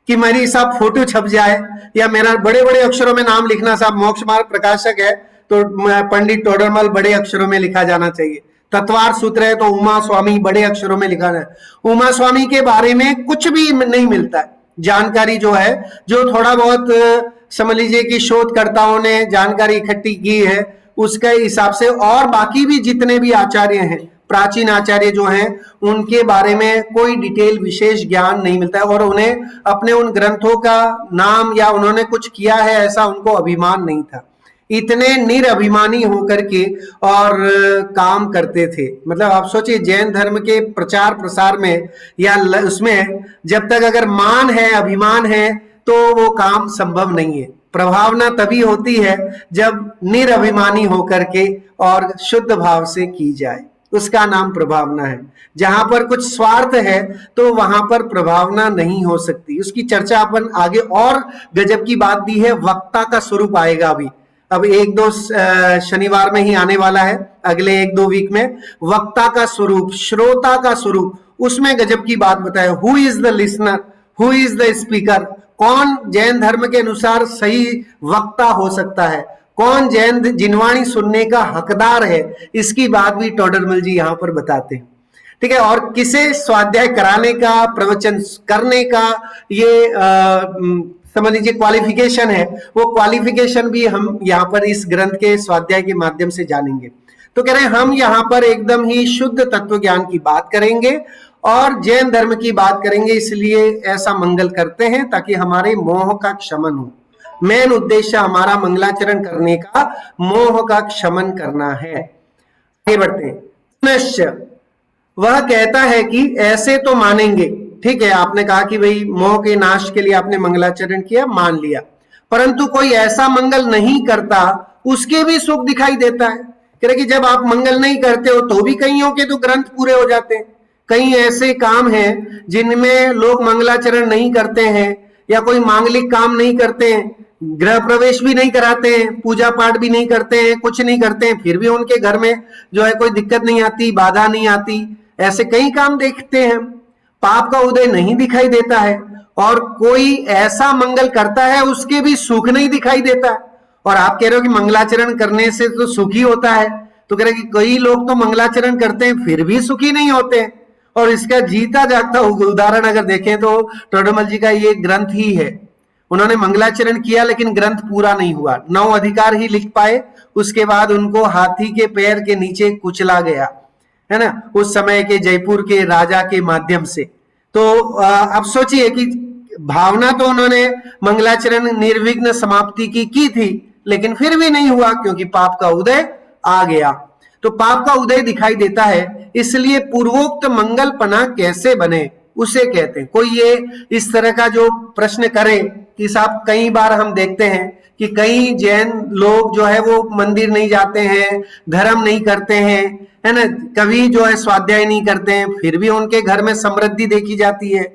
कि मेरी साहब फोटो छप जाए, या मेरा बड़े बड़े अक्षरों में नाम लिखना, साहब मोक्ष मार्ग प्रकाशक है तो पंडित टोडरमल बड़े अक्षरों में लिखा जाना चाहिए, तत्वार सूत्र है तो उमा स्वामी बड़े अक्षरों में लिखा है। उमा स्वामी के बारे में कुछ भी नहीं मिलता है जानकारी। जो है, जो थोड़ा बहुत समझ लीजिए कि शोधकर्ताओं ने जानकारी इकट्ठी की है उसके हिसाब से, और बाकी भी जितने भी आचार्य हैं, प्राचीन आचार्य जो हैं, उनके बारे में कोई डिटेल विशेष ज्ञान नहीं मिलता है। और उन्हें अपने उन ग्रंथों का नाम या उन्होंने कुछ किया है ऐसा उनको अभिमान नहीं था। इतने निरअभिमानी होकर के और काम करते थे। मतलब आप सोचिए, जैन धर्म के प्रचार प्रसार में या उसमें जब तक अगर मान है, अभिमान है, तो वो काम संभव नहीं है। प्रभावना तभी होती है जब निरअभिमानी होकर के और शुद्ध भाव से की जाए, उसका नाम प्रभावना है। जहां पर कुछ स्वार्थ है तो वहां पर प्रभावना नहीं हो सकती। उसकी चर्चा अपन आगे, और गजब की बात दी है, वक्ता का स्वरूप आएगा अभी। अब 1-2 शनिवार में ही आने वाला है, अगले 1-2 वीक में, वक्ता का स्वरूप, श्रोता का स्वरूप, उसमें गजब की बात बताए। Who is the listener, who is the speaker, कौन जैन धर्म के अनुसार सही वक्ता हो सकता है, कौन जैन जिनवाणी सुनने का हकदार है, इसकी बात भी टोडरमल जी यहाँ पर बताते हैं। ठीक है, और किसे स्वाध्याय कराने का, प्रवचन करने का ये समझ लीजिए क्वालिफिकेशन है, वो क्वालिफिकेशन भी हम यहाँ पर इस ग्रंथ के स्वाध्याय के माध्यम से जानेंगे। तो कह रहे हैं हम यहाँ पर एकदम ही शुद्ध तत्व ज्ञान की बात करेंगे और जैन धर्म की बात करेंगे। इसलिए ऐसा मंगल करते हैं ताकि हमारे मोह का क्षमन हो। मेन उद्देश्य हमारा मंगलाचरण करने का मोह का क्षमन करना है। आगे बढ़ते हैं। वह कहता है कि ऐसे तो मानेंगे, ठीक है, आपने कहा कि भाई मोह के नाश के लिए आपने मंगलाचरण किया, मान लिया, परंतु कोई ऐसा मंगल नहीं करता उसके भी सुख दिखाई देता है। कह रहे कि जब आप मंगल नहीं करते हो तो भी कईयों के तो ग्रंथ पूरे हो जाते हैं। कई ऐसे काम हैं जिनमें लोग मंगलाचरण नहीं करते हैं या कोई मांगलिक काम नहीं करते हैं, गृह प्रवेश भी नहीं कराते हैं, पूजा पाठ भी नहीं करते हैं, कुछ नहीं करते हैं, फिर भी उनके घर में जो है कोई दिक्कत नहीं आती, बाधा नहीं आती। ऐसे कई काम देखते हैं, पाप का उदय नहीं दिखाई देता है। और कोई ऐसा मंगल करता है उसके भी सुख नहीं दिखाई देता है। और आप कह रहे हो कि मंगलाचरण करने से तो सुखी होता है, तो कह रहे कि कई लोग तो मंगलाचरण करते हैं फिर भी सुखी नहीं होते हैं। और इसका जीता जागता उदाहरण अगर देखें तो टोडरमल जी का ये ग्रंथ ही है। उन्होंने मंगलाचरण किया लेकिन ग्रंथ पूरा नहीं हुआ, 9 अधिकार ही लिख पाए। उसके बाद उनको हाथी के पैर के नीचे कुचला गया, है ना, उस समय के जयपुर के राजा के माध्यम से। तो अब सोचिए कि भावना तो उन्होंने मंगलाचरण निर्विघ्न समाप्ति की थी, लेकिन फिर भी नहीं हुआ क्योंकि पाप का उदय आ गया। तो पाप का उदय दिखाई देता है, इसलिए पूर्वोक्त मंगलपना कैसे बने उसे कहते हैं। कोई ये इस तरह का जो प्रश्न करे कि साहब, कई बार हम देखते हैं कि कई जैन लोग जो है वो मंदिर नहीं जाते हैं, धर्म नहीं करते हैं, है ना, कभी जो है स्वाध्याय नहीं करते हैं, फिर भी उनके घर में समृद्धि देखी जाती है।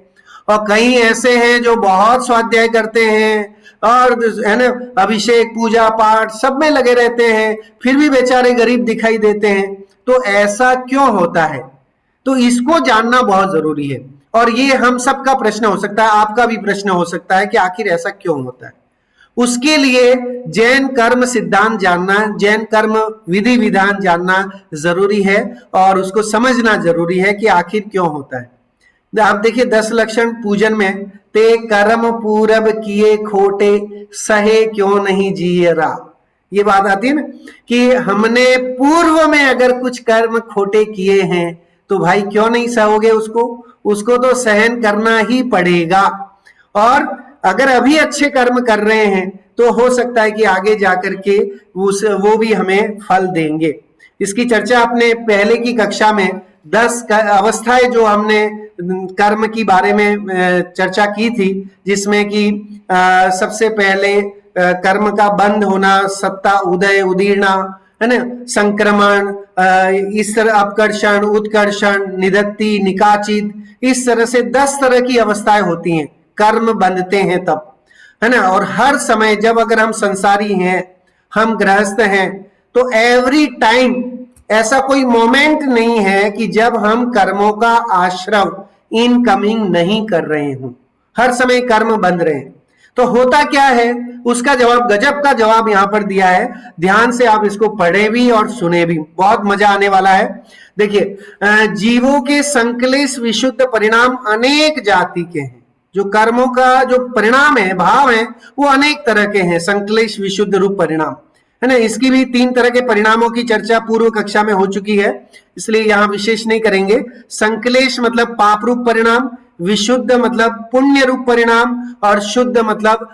और कई ऐसे हैं जो बहुत स्वाध्याय करते हैं और, है ना, अभिषेक पूजा पाठ सब में लगे रहते हैं, फिर भी बेचारे गरीब दिखाई देते हैं। तो ऐसा क्यों होता है? तो इसको जानना बहुत जरूरी है। और ये हम सबका प्रश्न हो सकता है, आपका भी प्रश्न हो सकता है कि आखिर ऐसा क्यों होता है। उसके लिए जैन कर्म सिद्धांत जानना, जैन कर्म विधि विधान जानना जरूरी है और उसको समझना जरूरी है कि आखिर क्यों होता है। आप देखिए 10 लक्षण पूजन में, ते कर्म पूरब किए खोटे, सहे क्यों नहीं जिए रा। ये बात आती है ना कि हमने पूर्व में अगर कुछ कर्म खोटे किए हैं तो भाई क्यों नहीं सहोगे उसको तो सहन करना ही पड़ेगा। और अगर अभी अच्छे कर्म कर रहे हैं तो हो सकता है कि आगे जाकर के वो भी हमें फल देंगे। इसकी चर्चा अपने पहले की कक्षा में 10 अवस्थाएं जो हमने कर्म की बारे में चर्चा की थी, जिसमें कि सबसे पहले कर्म का बंद होना, सत्ता उदय उदीर्णा, है ना, संक्रमण, इस तरह अपकर्षण, उत्कर्षण, निधत्ति, निकाचित, इस तरह से 10 तरह की अवस्थाएं होती हैं कर्म बंधते हैं तब, है ना। और हर समय जब अगर हम संसारी हैं, हम गृहस्थ हैं, तो एवरी टाइम ऐसा कोई मोमेंट नहीं है कि जब हम कर्मों का आश्रव इनकमिंग नहीं कर रहे हों, हर समय कर्म बंध रहे हैं। तो होता क्या है, उसका जवाब, गजब का जवाब यहां पर दिया है। ध्यान से आप इसको पढ़े भी और सुने भी, बहुत मजा आने वाला है। देखिए, जीवों के संक्लेश विशुद्ध परिणाम अनेक जाति के हैं। जो कर्मों का जो परिणाम है, भाव है, वो अनेक तरह के हैं, संक्लेश विशुद्ध रूप परिणाम, है ना। इसकी भी 3 तरह के परिणामों की चर्चा पूर्व कक्षा में हो चुकी है, इसलिए यहां विशेष नहीं करेंगे। संक्लेश मतलब पाप रूप परिणाम, विशुद्ध मतलब पुण्य रूप परिणाम, और शुद्ध मतलब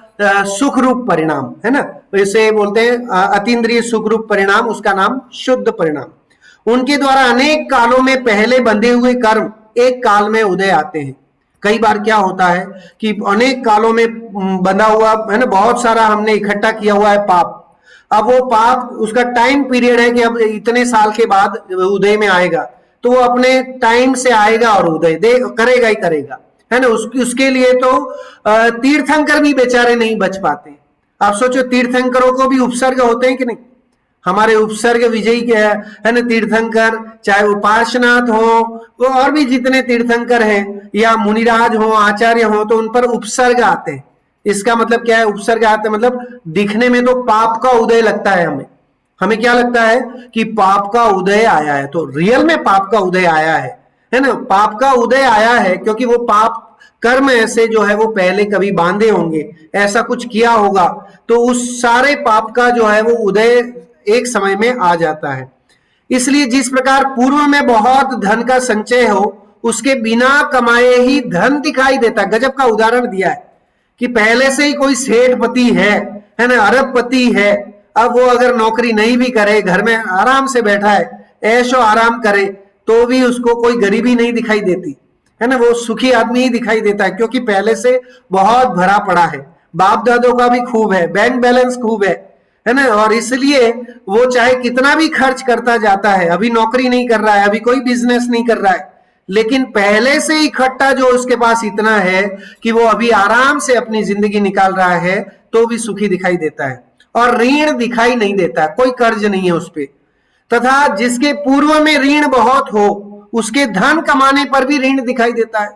सुख रूप परिणाम, है ना। इसे बोलते हैं अतीन्द्रिय सुख रूप परिणाम, उसका नाम शुद्ध परिणाम। उनके द्वारा अनेक कालों में पहले बंधे हुए कर्म एक काल में उदय आते हैं। कई बार क्या होता है कि अनेक कालों में बंधा हुआ, है ना, बहुत सारा हमने इकट्ठा किया हुआ है पाप। अब वो पाप, उसका टाइम पीरियड है कि अब इतने साल के बाद उदय में आएगा, तो वो अपने टाइम से आएगा और उदय करेगा ही करेगा, है ना। उसके लिए तो तीर्थंकर भी बेचारे नहीं बच पाते। आप सोचो, तीर्थंकरों को भी उपसर्ग होते हैं कि नहीं। हमारे उपसर्ग विजयी के है ना तीर्थंकर, चाहे वो पार्श्वनाथ हो, वो और भी जितने तीर्थंकर हैं, या मुनिराज हो, आचार्य हो, तो उन पर उपसर्ग आते हैं। इसका मतलब क्या है, उपसर्ग आते हैं मतलब दिखने में तो पाप का उदय लगता है, हमें क्या लगता है कि पाप का उदय आया है, तो रियल में पाप का उदय आया है ना। पाप का उदय आया है क्योंकि वो पाप कर्म ऐसे जो है वो पहले कभी बांधे होंगे, ऐसा कुछ किया होगा, तो उस सारे पाप का जो है वो उदय एक समय में आ जाता है। इसलिए जिस प्रकार पूर्व में बहुत धन का संचय हो, उसके बिना कमाए ही धन दिखाई देता है। गजब का उदाहरण दिया है कि पहले से ही कोई सेठपति है ना, अरबपति है, अब वो अगर नौकरी नहीं भी करे, घर में आराम से बैठा है, ऐशो आराम करे, तो भी उसको कोई गरीबी नहीं दिखाई देती, है ना। वो सुखी आदमी ही दिखाई देता है क्योंकि पहले से बहुत भरा पड़ा है, बाप दादों का भी खूब है, बैंक बैलेंस खूब है ना। और इसलिए वो चाहे कितना भी खर्च करता जाता है, अभी नौकरी नहीं कर रहा है, अभी कोई बिजनेस नहीं कर रहा है, लेकिन पहले से इकट्ठा जो उसके पास इतना है कि वो अभी आराम से अपनी जिंदगी निकाल रहा है, तो भी सुखी दिखाई देता है। और ऋण दिखाई नहीं देता, कोई कर्ज नहीं है उस पर। तथा जिसके पूर्व में ऋण बहुत हो, उसके धन कमाने पर भी ऋण दिखाई देता है।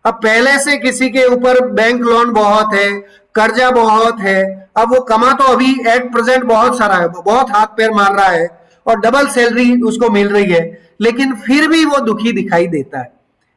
अब पहले से किसी के ऊपर बैंक लोन बहुत है, कर्जा बहुत है, अब वो कमा तो अभी एट प्रेजेंट बहुत सारा है, बहुत हाथ पैर मार रहा है और डबल सैलरी उसको मिल रही है, लेकिन फिर भी वो दुखी दिखाई देता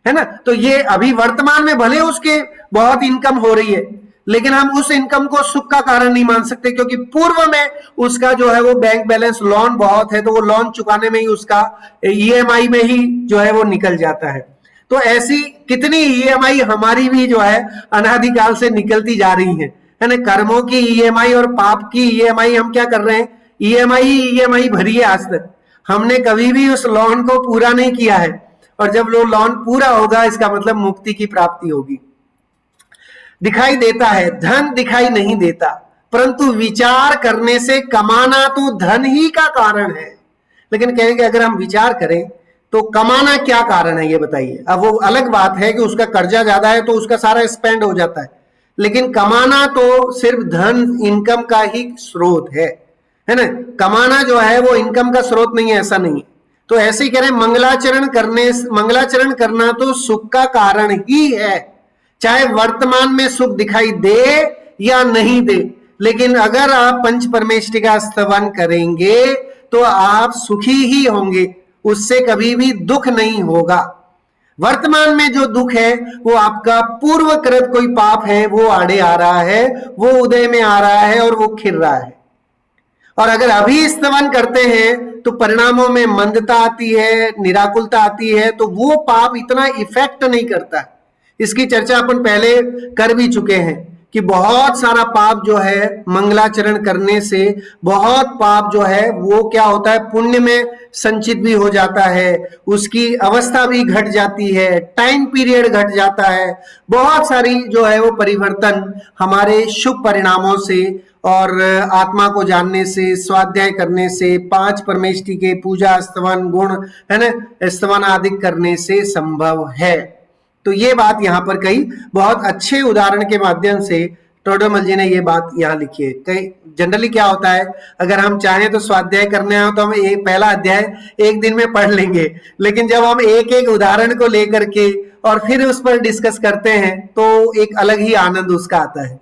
है ना। तो ये अभी वर्तमान में भले उसके बहुत इनकम हो रही है, लेकिन हम उस इनकम को सुख का कारण नहीं मान सकते, क्योंकि पूर्व में उसका जो है वो बैंक बैलेंस, लोन बहुत है, तो वो लोन चुकाने में ही उसका ईएमआई में ही जो है वो निकल जाता है। तो ऐसी कितनी ईएमआई हमारी भी जो है अनादिकाल से निकलती जा रही है ना। कर्मों की ईएमआई और पाप की ईएमआई हम क्या कर रहे हैं, ईएमआई भरी है। आज तक हमने कभी भी उस लोन को पूरा नहीं किया है, और जब वो लोन पूरा होगा इसका मतलब मुक्ति की प्राप्ति होगी। दिखाई देता है, धन दिखाई नहीं देता, परंतु विचार करने से कमाना तो धन ही का कारण है। लेकिन कहेंगे अगर हम विचार करें तो कमाना क्या कारण है ये बताइए। अब वो अलग बात है कि उसका कर्जा ज्यादा है तो उसका सारा स्पेंड हो जाता है, लेकिन कमाना तो सिर्फ धन इनकम का ही स्रोत है ना। कमाना जो है वो इनकम का स्रोत नहीं है, ऐसा नहीं है। तो ऐसे ही कह रहे हैं मंगलाचरण करना तो सुख का कारण ही है, चाहे वर्तमान में सुख दिखाई दे या नहीं दे। लेकिन अगर आप पंच परमेष्टि का स्तवन करेंगे तो आप सुखी ही होंगे, उससे कभी भी दुख नहीं होगा। वर्तमान में जो दुख है वो आपका पूर्वकृत कोई पाप है, वो आड़े आ रहा है, वो उदय में आ रहा है और वो खिल रहा है। और अगर अभी स्तवन करते हैं तो परिणामों में मंदता आती है, निराकुलता आती है, तो वो पाप इतना इफेक्ट नहीं करता। इसकी चर्चा अपन पहले कर भी चुके हैं कि बहुत सारा पाप जो है मंगलाचरण करने से, बहुत पाप जो है वो क्या होता है, पुण्य में संचित भी हो जाता है, उसकी अवस्था भी घट जाती है, टाइम पीरियड घट जाता है, बहुत सारी जो है वो परिवर्तन हमारे शुभ परिणामों से और आत्मा को जानने से, स्वाध्याय करने से, पांच परमेष्टि के पूजा स्तवन गुण है ना, स्तवन आदि करने से संभव है। तो ये बात यहाँ पर कही, बहुत अच्छे उदाहरण के माध्यम से टोडरमल जी ने ये बात यहाँ लिखी है। कई जनरली क्या होता है, अगर हम चाहें तो स्वाध्याय करने हो तो हम एक पहला अध्याय एक दिन में पढ़ लेंगे, लेकिन जब हम एक एक उदाहरण को लेकर के और फिर उस पर डिस्कस करते हैं तो एक अलग ही आनंद उसका आता है।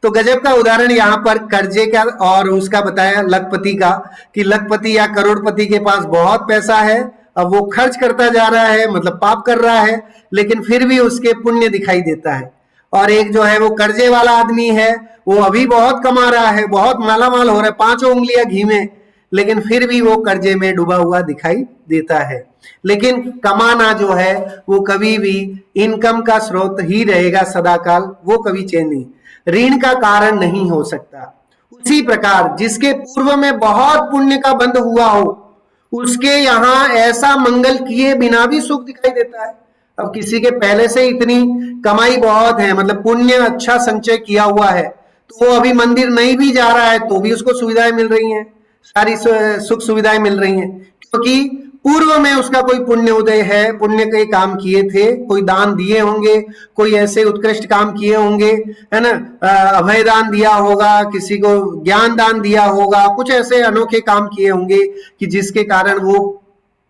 तो गजब का उदाहरण यहाँ पर कर्जे का और उसका बताया लखपति का, कि लखपति या करोड़पति के पास बहुत पैसा है, अब वो खर्च करता जा रहा है, मतलब पाप कर रहा है, लेकिन फिर भी उसके पुण्य दिखाई देता है। और एक जो है वो कर्जे वाला आदमी है, वो अभी बहुत कमा रहा है, बहुत मालामाल हो रहा है, 5 उंगलियां घी में, लेकिन फिर भी वो कर्जे में डूबा हुआ दिखाई देता है। लेकिन कमाना जो है वो कभी भी इनकम का स्रोत ही रहेगा सदाकाल, वो कभी चेंज नहीं, ऋण का कारण नहीं हो सकता। उसी प्रकार जिसके पूर्व में बहुत पुण्य का बंध हुआ हो, उसके यहाँ ऐसा मंगल किए बिना भी सुख दिखाई देता है। अब किसी के पहले से इतनी कमाई बहुत है, मतलब पुण्य अच्छा संचय किया हुआ है, तो वो अभी मंदिर नहीं भी जा रहा है तो भी उसको सुविधाएं मिल रही हैं, सारी सुख सुविधाएं मिल रही हैं, क्योंकि पूर्व में उसका कोई पुण्य उदय है, पुण्य के काम किए थे, कोई दान दिए होंगे, कोई ऐसे उत्कृष्ट काम किए होंगे, है ना, अभय दान दिया होगा, किसी को ज्ञान दान दिया होगा, कुछ ऐसे अनोखे काम किए होंगे कि जिसके कारण वो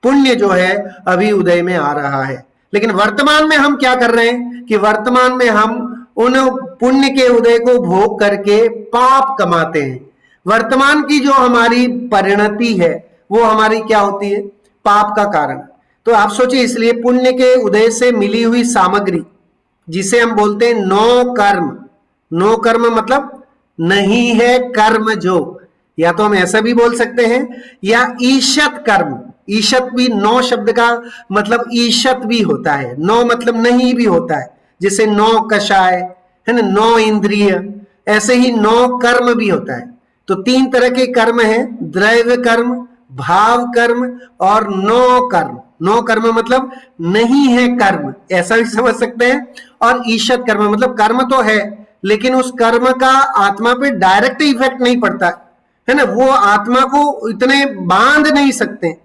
पुण्य जो है अभी उदय में आ रहा है। लेकिन वर्तमान में हम क्या कर रहे हैं कि वर्तमान में हम उन पुण्य के उदय को भोग करके पाप कमाते हैं। वर्तमान की जो हमारी परिणति है वो हमारी क्या होती है, पाप का कारण। तो आप सोचिए, इसलिए पुण्य के उदय से मिली हुई सामग्री, जिसे हम बोलते हैं नो कर्म, नो कर्म मतलब नहीं है कर्म जो, या तो हम ऐसा भी बोल सकते हैं, या ईशत कर्म। ईशत भी नो शब्द का मतलब ईशत भी होता है, नो मतलब नहीं भी होता है, जैसे नो कषाय है ना, नो इंद्रिय, ऐसे ही नो कर्म भी होता है। तो 3 तरह के कर्म हैं, द्रव्य कर्म, भाव कर्म और नो कर्म। नो कर्म मतलब नहीं है कर्म, ऐसा भी समझ सकते हैं। और ईशत कर्म मतलब कर्म तो है, लेकिन उस कर्म का आत्मा पे डायरेक्ट इफेक्ट नहीं पड़ता है ना, वो आत्मा को इतने बांध नहीं सकते,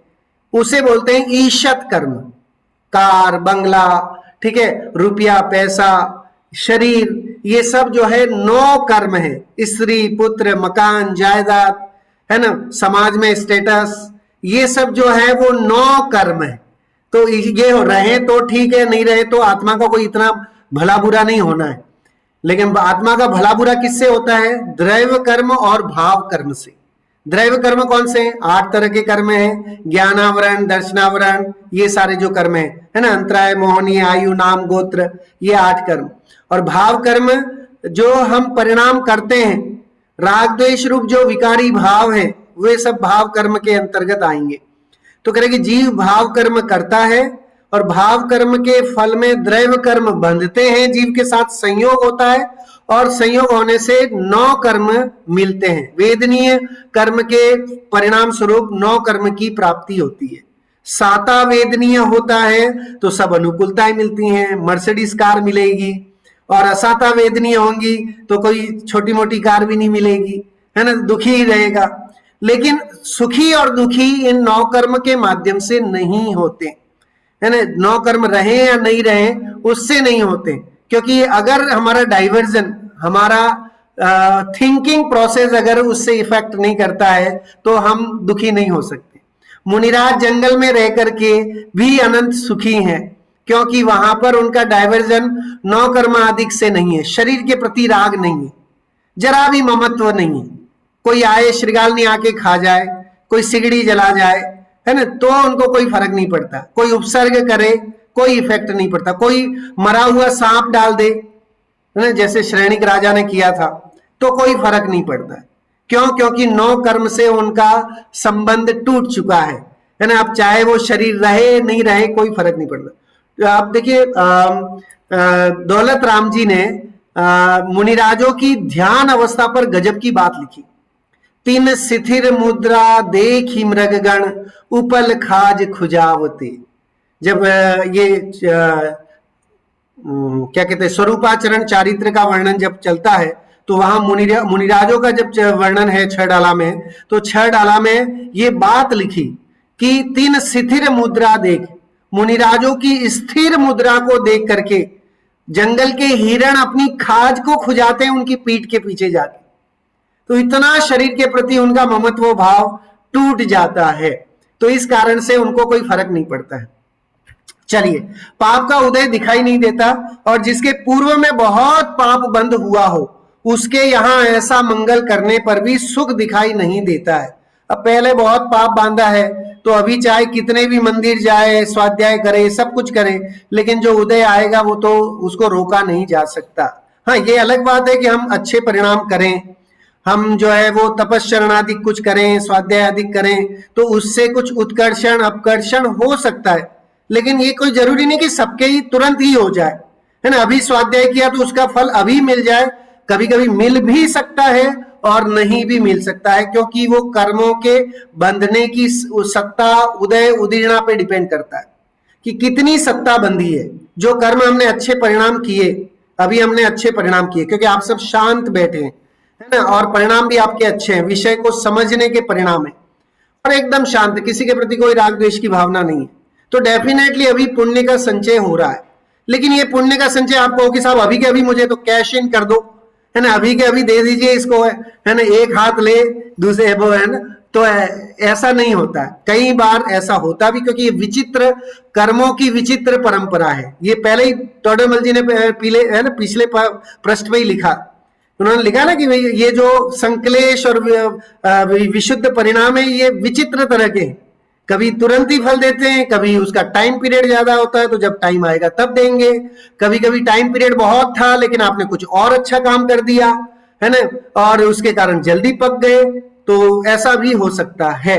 उसे बोलते हैं ईशत कर्म। कार, बंगला, ठीक है, रुपया, पैसा, शरीर, ये सब जो है नो कर्म है। स्त्री, पुत्र, मकान, जायदाद, है ना, समाज में स्टेटस, ये सब जो है वो नो कर्म है। तो ये रहे तो ठीक है, नहीं रहे तो आत्मा का कोई इतना भला बुरा नहीं होना है। लेकिन आत्मा का भला बुरा किससे होता है, द्रव्य कर्म और भाव कर्म से। द्रव्य कर्म कौन से हैं, 8 तरह के कर्म हैं, ज्ञानावरण, दर्शनावरण, ये सारे जो कर्म है ना, अंतराय, मोहनी, आयु, नाम, गोत्र, ये 8 कर्म। और भाव कर्म जो हम परिणाम करते हैं, राग द्वेष रूप जो विकारी भाव है, वे सब भाव कर्म के अंतर्गत आएंगे। तो करेंगे जीव भाव कर्म करता है और भाव कर्म के फल में द्रव्य कर्म बंधते हैं, जीव के साथ संयोग होता है और संयोग होने से 9 कर्म मिलते हैं। वेदनीय कर्म के परिणाम स्वरूप 9 कर्म की प्राप्ति होती है। साता वेदनीय होता है तो सब अनुकूलताएं मिलती हैं, मर्सिडीज कार मिलेगी, और असाता वेदनीय होंगी तो कोई छोटी मोटी कार भी नहीं मिलेगी, है ना, दुखी ही रहेगा। लेकिन सुखी और दुखी इन 9 कर्म के माध्यम से नहीं होते, है ना। 9 कर्म रहे या नहीं रहे उससे नहीं होते, क्योंकि अगर हमारा डाइवर्जन, हमारा थिंकिंग प्रोसेस अगर उससे इफेक्ट नहीं करता है तो हम दुखी नहीं हो सकते। मुनिराज जंगल में रह करके भी अनंत सुखी हैं, क्योंकि वहां पर उनका डाइवर्जन 9 कर्म आदि से नहीं है, शरीर के प्रति राग नहीं है, जरा भी ममत्व नहीं है। कोई आए, श्रृगालनी आके खा जाए, कोई सिगड़ी जला जाए, है ना, तो उनको कोई फर्क नहीं पड़ता। कोई उपसर्ग करे, कोई इफेक्ट नहीं पड़ता। कोई मरा हुआ सांप डाल दे, है ना, जैसे श्रेणिक राजा ने किया था, तो कोई फर्क नहीं पड़ता। क्यों? क्योंकि 9 कर्म से उनका संबंध टूट चुका है ना। अब चाहे वो शरीर रहे नहीं रहे कोई फर्क नहीं पड़ता। तो आप देखिए दौलत राम जी ने मुनिराजों की ध्यान अवस्था पर गजब की बात लिखी। 3 शिथिर मुद्रा देखी मृगगण, उपल खाज खुजावते। जब ये क्या कहते हैं, स्वरूपाचरण चारित्र का वर्णन जब चलता है तो वहां मुनिराजों का जब वर्णन है 6 डाला में, तो 6 डाला में ये बात लिखी कि 3 शिथिर मुद्रा देख, मुनिराजों की स्थिर मुद्रा को देख करके जंगल के हिरण अपनी खाज को खुजाते हैं उनकी पीठ के पीछे जाके। तो इतना शरीर के प्रति उनका ममत्व भाव टूट जाता है, तो इस कारण से उनको कोई फर्क नहीं पड़ता है। चलिए, पाप का उदय दिखाई नहीं देता, और जिसके पूर्व में बहुत पाप बंद हुआ हो उसके यहाँ ऐसा मंगल करने पर भी सुख दिखाई नहीं देता है। अब पहले बहुत पाप बांधा है तो अभी चाहे कितने भी मंदिर जाए, स्वाध्याय करे, सब कुछ करे, लेकिन जो उदय आएगा वो तो उसको रोका नहीं जा सकता। हाँ, ये अलग बात है कि हम अच्छे परिणाम करें, हम जो है वो तपस्चरण आदि कुछ करें, स्वाध्याय आदि करें, तो उससे कुछ उत्कर्षण अपकर्षण हो सकता है, लेकिन ये कोई जरूरी नहीं कि सबके ही तुरंत ही हो जाए, है ना। अभी स्वाध्याय किया तो उसका फल अभी मिल जाए, कभी कभी मिल भी सकता है और नहीं भी मिल सकता है, क्योंकि वो कर्मों के बंधने की सत्ता उदय उदीर्णा पे डिपेंड करता है कि कितनी सत्ता बंधी है। जो कर्म हमने अच्छे परिणाम किए, अभी हमने अच्छे परिणाम किए क्योंकि आप सब शांत बैठे हैं, है ना, और परिणाम भी आपके अच्छे हैं, विषय को समझने के परिणाम है, और एकदम शांत, किसी के प्रति कोई राग द्वेष की भावना नहीं है, तो डेफिनेटली अभी पुण्य का संचय हो रहा है। लेकिन ये पुण्य का संचय आप कहो कि साहब अभी के अभी मुझे तो कैश इन कर दो, है ना, अभी के अभी दे दीजिए इसको, है ना, एक हाथ ले दूसरे वो, है ना, तो ऐसा नहीं होता है। कई बार ऐसा होता भी, क्योंकि ये विचित्र कर्मों की विचित्र परंपरा है। ये पहले ही टोडरमल जी ने पिछले पृष्ठ में ही लिखा, उन्होंने लिखा ना कि ये जो संकलेश और विशुद्ध परिणाम है ये विचित्र तरह के, कभी तुरंत ही फल देते हैं, कभी उसका टाइम पीरियड ज्यादा होता है तो जब टाइम आएगा तब देंगे, कभी कभी टाइम पीरियड बहुत था लेकिन आपने कुछ और अच्छा काम कर दिया, है ना, और उसके कारण जल्दी पक गए, तो ऐसा भी हो सकता है।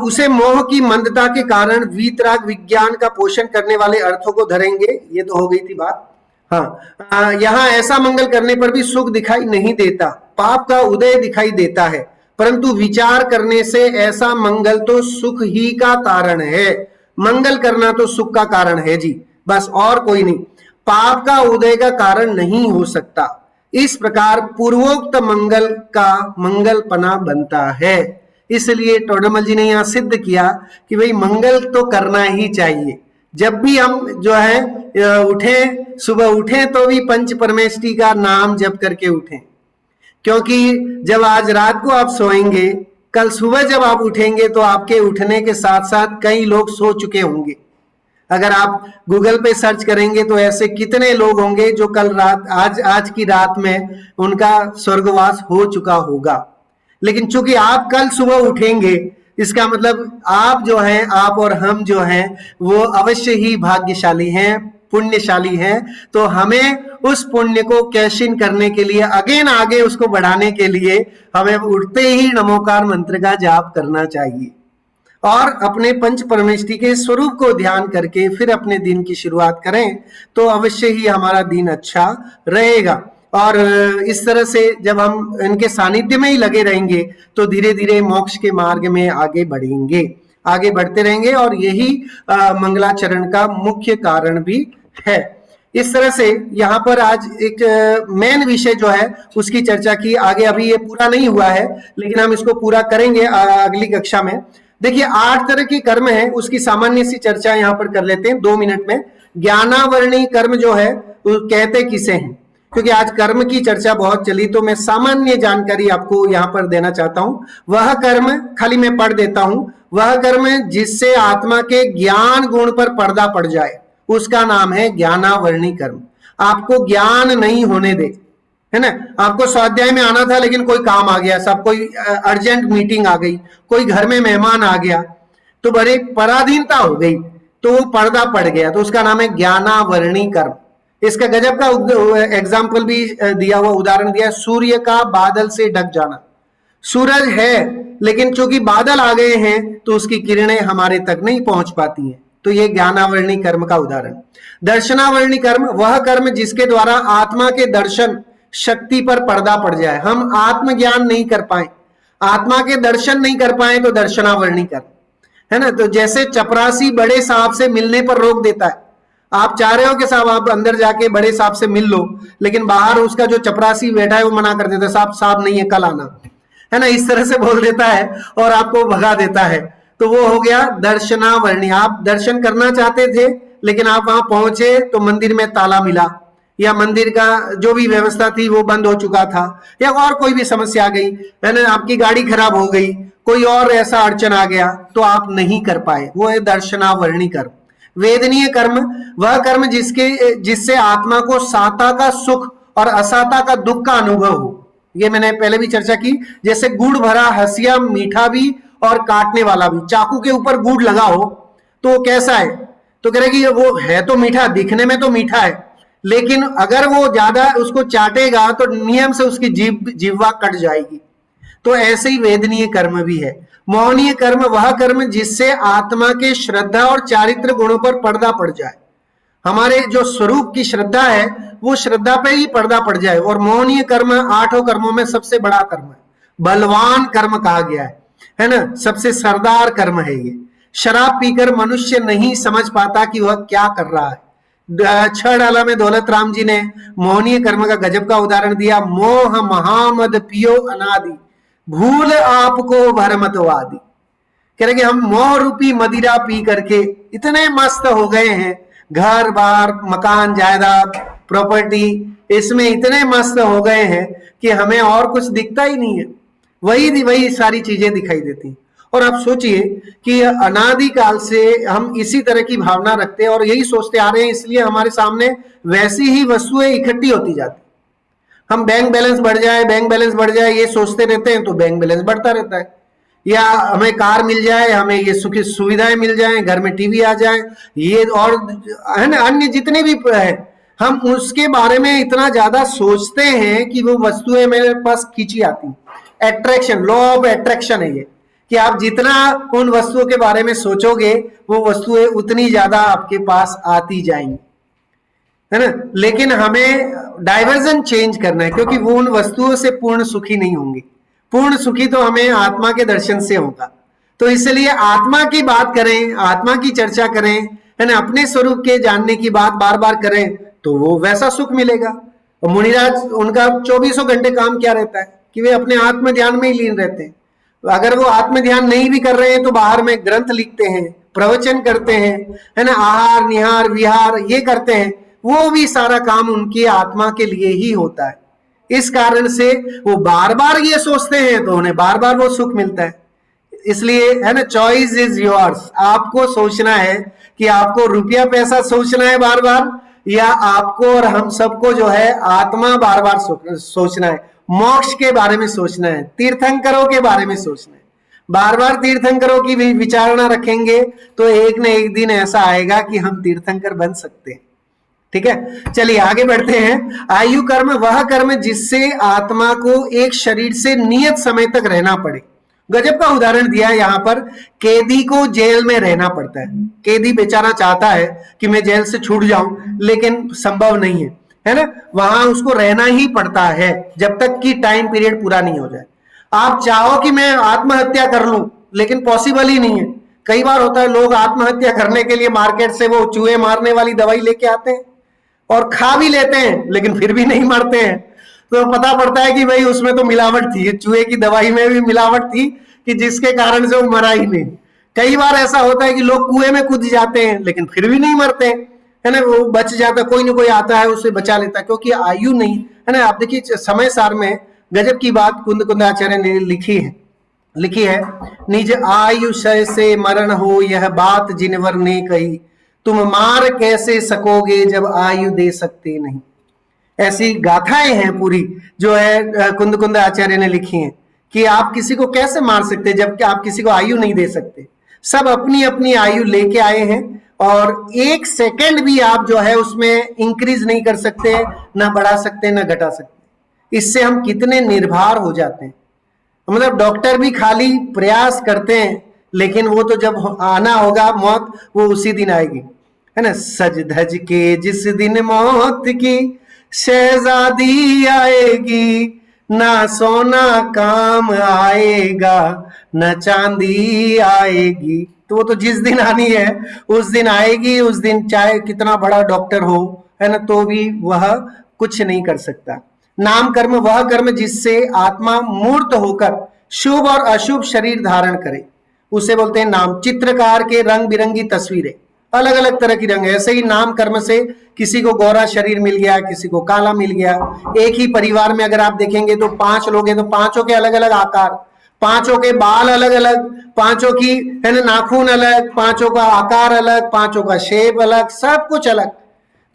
उसे मोह की मंदता के कारण वीतराग विज्ञान का पोषण करने वाले अर्थों को धरेंगे, ये तो हो गई थी बात। हाँ, यहाँ ऐसा मंगल करने पर भी सुख दिखाई नहीं देता, पाप का उदय दिखाई देता है, परंतु विचार करने से ऐसा मंगल तो सुख ही का कारण है। मंगल करना तो सुख का कारण है जी, बस, और कोई नहीं, पाप का उदय का कारण नहीं हो सकता। इस प्रकार पूर्वोक्त मंगल का मंगलपना बनता है। इसलिए टोडरमल जी ने यहां सिद्ध किया कि भाई मंगल तो करना ही चाहिए। जब भी हम जो है उठे, सुबह उठे तो भी पंच परमेष्टि का नाम जप करके उठें, क्योंकि जब आज रात को आप सोएंगे, कल सुबह जब आप उठेंगे तो आपके उठने के साथ साथ कई लोग सो चुके होंगे। अगर आप गूगल पे सर्च करेंगे तो ऐसे कितने लोग होंगे जो कल रात, आज की रात में उनका स्वर्गवास हो चुका होगा। लेकिन चूंकि आप कल सुबह उठेंगे, इसका मतलब आप जो हैं, आप और हम जो हैं, वो अवश्य ही भाग्यशाली हैं, पुण्यशाली हैं। तो हमें उस पुण्य को कैश इन करने के लिए, अगेन आगे उसको बढ़ाने के लिए हमें उठते ही नमोकार मंत्र का जाप करना चाहिए और अपने पंच परमेष्टि के स्वरूप को ध्यान करके फिर अपने दिन की शुरुआत करें तो अवश्य ही हमारा दिन अच्छा रहेगा। और इस तरह से जब हम इनके सानिध्य में ही लगे रहेंगे तो धीरे धीरे मोक्ष के मार्ग में आगे बढ़ेंगे, आगे बढ़ते रहेंगे और यही मंगलाचरण का मुख्य कारण भी है। इस तरह से यहाँ पर आज एक मेन विषय जो है उसकी चर्चा की, आगे अभी ये पूरा नहीं हुआ है लेकिन हम इसको पूरा करेंगे अगली कक्षा में। देखिए 8 तरह के कर्म है, उसकी सामान्य सी चर्चा यहाँ पर कर लेते हैं 2 मिनट में। ज्ञानावरणी कर्म जो है वो कहते किसे हैं, क्योंकि आज कर्म की चर्चा बहुत चली तो मैं सामान्य जानकारी आपको यहाँ पर देना चाहता हूं। वह कर्म, खाली मैं पढ़ देता हूं, वह कर्म जिससे आत्मा के ज्ञान गुण पर पर्दा पड़ जाए उसका नाम है ज्ञानावरणी कर्म। आपको ज्ञान नहीं होने दे, है ना, आपको स्वाध्याय में आना था लेकिन कोई काम आ गया, सब कोई अर्जेंट मीटिंग आ गई, कोई घर में मेहमान आ गया तो बड़े पराधीनता हो गई तो वो पर्दा पड़ गया, तो उसका नाम है ज्ञानावरणी कर्म। इसका गजब का एग्जाम्पल भी दिया हुआ, उदाहरण दिया, सूर्य का बादल से ढक जाना। सूरज है लेकिन चूंकि बादल आ गए हैं तो उसकी किरणें हमारे तक नहीं पहुंच पाती हैं, तो ये ज्ञानावरणी कर्म का उदाहरण। दर्शनावरणी कर्म, वह कर्म जिसके द्वारा आत्मा के दर्शन शक्ति पर पर्दा पड़ जाए, हम आत्मज्ञान नहीं कर पाए, आत्मा के दर्शन नहीं कर पाए तो दर्शनावरणी कर्म, है ना। तो जैसे चपरासी बड़े साहब से मिलने पर रोक देता है, आप चाह रहे हो कि साहब आप अंदर जाके बड़े साहब से मिल लो, लेकिन बाहर उसका जो चपरासी बैठा है वो मना कर देता है, साहब साहब नहीं है कल आना, है ना, इस तरह से बोल देता है और आपको भगा देता है। तो वो हो गया दर्शनावरणी। आप दर्शन करना चाहते थे लेकिन आप वहां पहुंचे तो मंदिर में ताला मिला या मंदिर का जो भी व्यवस्था थी वो बंद हो चुका था या और कोई भी समस्या आ गई, है ना, आपकी गाड़ी खराब हो गई, कोई और ऐसा अड़चन आ गया तो आप नहीं कर पाए, वो है दर्शनावरणी कर्म। वेदनीय कर्म, वह कर्म जिससे आत्मा को साता का सुख और असाता का दुख का अनुभव हो। ये मैंने पहले भी चर्चा की, जैसे गुड़ भरा हंसिया मीठा भी और काटने वाला भी। चाकू के ऊपर गुड़ लगा हो तो वो कैसा है, तो कह रहे कि वो है तो मीठा, दिखने में तो मीठा है, लेकिन अगर वो ज्यादा उसको चाटेगा तो नियम से उसकी जीवा कट जाएगी। तो ऐसे ही वेदनीय कर्म भी है। मोहनीय कर्म, वह कर्म जिससे आत्मा के श्रद्धा और चारित्र गुणों पर पर्दा पड़ जाए, हमारे जो स्वरूप की श्रद्धा है वो श्रद्धा पे ही पर्दा पड़ जाए। और मोहनीय कर्म 8 कर्मों में सबसे बड़ा कर्म है, बलवान कर्म कहा गया है ना, सबसे सरदार कर्म है ये। शराब पीकर मनुष्य नहीं समझ पाता कि वह क्या कर रहा है। 6 डाला में दौलत राम जी ने मोहनीय कर्म का गजब का उदाहरण दिया। मोह महामद पियो अनादि, भूल आपको भरमतवादी। कह रहे कि हम मोह रूपी मदिरा पी करके इतने मस्त हो गए हैं, घर बार मकान जायदाद प्रॉपर्टी इसमें इतने मस्त हो गए हैं कि हमें और कुछ दिखता ही नहीं है, वही सारी चीजें दिखाई देती हैं। और आप सोचिए कि अनादिकाल से हम इसी तरह की भावना रखते हैं और यही सोचते आ रहे हैं, इसलिए हमारे सामने वैसी ही वस्तुएं इकट्ठी होती जाती। हम बैंक बैलेंस बढ़ जाए ये सोचते रहते हैं तो बैंक बैलेंस बढ़ता रहता है, या हमें कार मिल जाए, हमें ये सुखी सुविधाएं मिल जाए, घर में टीवी आ जाए, ये और है ना अन्य जितने भी है, हम उसके बारे में इतना ज्यादा सोचते हैं कि वो वस्तुएं मेरे पास खींची आती। एट्रैक्शन, लॉ ऑफ एट्रैक्शन है ये, कि आप जितना उन वस्तुओं के बारे में सोचोगे वो वस्तुएं उतनी ज्यादा आपके पास आती जाएंगी, है ना। लेकिन हमें डाइवर्जन चेंज करना है, क्योंकि वो उन वस्तुओं से पूर्ण सुखी नहीं होंगे। पूर्ण सुखी तो हमें आत्मा के दर्शन से होगा। तो इसलिए आत्मा की बात करें, आत्मा की चर्चा करें, है ना, अपने स्वरूप के जानने की बात बार बार करें तो वो वैसा सुख मिलेगा। और मुनिराज उनका 24 घंटे काम क्या रहता है कि वे अपने आत्म ध्यान में ही लीन रहते हैं। अगर वो आत्म ध्यान नहीं भी कर रहे हैं तो बाहर में ग्रंथ लिखते हैं, प्रवचन करते हैं, है ना, आहार निहार विहार ये करते हैं, वो भी सारा काम उनकी आत्मा के लिए ही होता है। इस कारण से वो बार बार ये सोचते हैं तो उन्हें बार बार वो सुख मिलता है। इसलिए है ना, चॉइस इज योर्स। आपको सोचना है कि आपको रुपया पैसा सोचना है बार बार, या आपको और हम सबको जो है आत्मा बार बार सोचना है, मोक्ष के बारे में सोचना है, तीर्थंकरों के बारे में सोचना है। बार बार तीर्थंकरों की भी विचारणा रखेंगे तो एक न एक दिन ऐसा आएगा कि हम तीर्थंकर बन सकते हैं। ठीक है, चलिए आगे बढ़ते हैं। आयु कर्म वह कर्म जिससे आत्मा को एक शरीर से नियत समय तक रहना पड़े। गजब का उदाहरण दिया है यहाँ पर। कैदी को जेल में रहना पड़ता है। कैदी बेचारा चाहता है कि मैं जेल से छूट जाऊं, लेकिन संभव नहीं है ना। वहां उसको रहना ही पड़ता है जब तक कि टाइम पीरियड पूरा नहीं हो जाए। आप चाहो कि मैं आत्महत्या कर लूं, लेकिन पॉसिबल ही नहीं है। कई बार होता है लोग आत्महत्या करने के लिए मार्केट से वो चूहे मारने वाली दवाई लेके आते हैं और खा भी लेते हैं, लेकिन फिर भी नहीं मरते हैं। तो पता पड़ता है कि भाई उसमें तो मिलावट थी, चूहे की दवाई में भी मिलावट थी, कि जिसके कारण से वो मरा ही नहीं। कई बार ऐसा होता है कि लोग कुएं में कूद जाते हैं, लेकिन फिर भी नहीं मरते, है ना। वो बच जाता, कोई ना कोई आता है उसे बचा लेता है, क्योंकि आयु नहीं है ना। आप देखिए समय सार में गजब की बात कुंद कुंदाचार्य ने लिखी है। निज आयुषय से मरण हो, यह बात जिनवर ने कही, तुम मार कैसे सकोगे जब आयु दे सकते नहीं। ऐसी गाथाएं हैं पूरी, जो है कुंद कुंद आचार्य ने लिखी हैं, कि आप किसी को कैसे मार सकते हैं जबकि आप किसी को आयु नहीं दे सकते। सब अपनी अपनी आयु लेके आए हैं, और एक सेकंड भी आप जो है उसमें इंक्रीज नहीं कर सकते, ना बढ़ा सकते, ना घटा सकते। इससे हम कितने निर्भर हो जाते हैं। मतलब डॉक्टर भी खाली प्रयास करते हैं, लेकिन वो तो जब आना होगा मौत, वो उसी दिन आएगी, है ना। सज धज के जिस दिन मौत की शहजादी आएगी, ना सोना काम आएगा, न चांदी आएगी। तो वो तो जिस दिन आनी है उस दिन आएगी। उस दिन चाहे कितना बड़ा डॉक्टर हो, है ना, तो भी वह कुछ नहीं कर सकता। नाम कर्म वह कर्म जिससे आत्मा मूर्त होकर शुभ और अशुभ शरीर धारण करे, उसे बोलते हैं नाम। चित्रकार के रंग बिरंगी तस्वीरें, अलग अलग तरह की रंग है। ऐसे ही नाम कर्म से किसी को गोरा शरीर मिल गया, किसी को काला मिल गया। एक ही परिवार में अगर आप देखेंगे तो 5 लोग हैं, तो 5 के अलग अलग आकार, 5 के बाल अलग अलग, 5 की, है ना, नाखून अलग, 5 का आकार अलग, 5 का शेप अलग, सब कुछ अलग।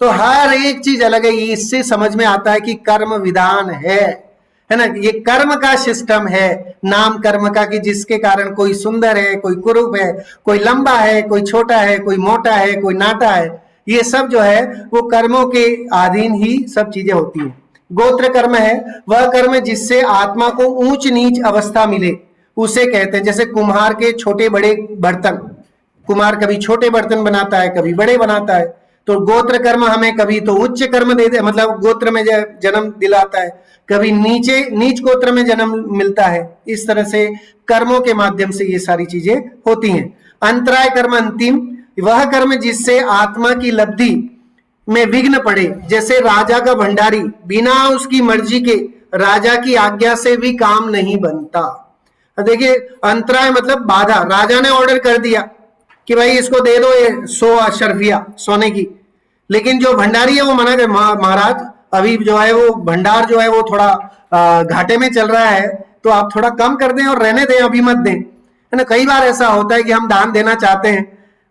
तो हर एक चीज अलग है। इससे समझ में आता है कि कर्म विधान है ना। ये कर्म का सिस्टम है, नाम कर्म का, कि जिसके कारण कोई सुंदर है, कोई कुरूप है, कोई लंबा है, कोई छोटा है, कोई मोटा है, कोई नाटा है। ये सब जो है वो कर्मों के अधीन ही सब चीजें होती हैं। गोत्र कर्म है वह कर्म जिससे आत्मा को ऊंच नीच अवस्था मिले, उसे कहते हैं। जैसे कुम्हार के छोटे बड़े बर्तन, कुम्हार कभी छोटे बर्तन बनाता है, कभी बड़े बनाता है। तो गोत्र कर्म हमें कभी तो उच्च कर्म दे दे, मतलब गोत्र में जन्म दिलाता है, कभी नीच गोत्र में जन्म मिलता है। इस तरह से कर्मों के माध्यम से ये सारी चीजें होती हैं। अंतराय कर्म अंतिम वह कर्म जिससे आत्मा की लब्धि में विघ्न पड़े। जैसे राजा का भंडारी बिना उसकी मर्जी के, राजा की आज्ञा से भी काम नहीं बनता। देखिए अंतराय मतलब बाधा। राजा ने ऑर्डर कर दिया कि भाई इसको दे दो ये 100 अशर्फिया सोने की, लेकिन जो भंडारी है वो मना कर, महाराज अभी जो है वो भंडार जो है वो थोड़ा घाटे में चल रहा है, तो आप थोड़ा कम कर दें और रहने दें, अभी मत दें, है ना। कई बार ऐसा होता है कि हम दान देना चाहते हैं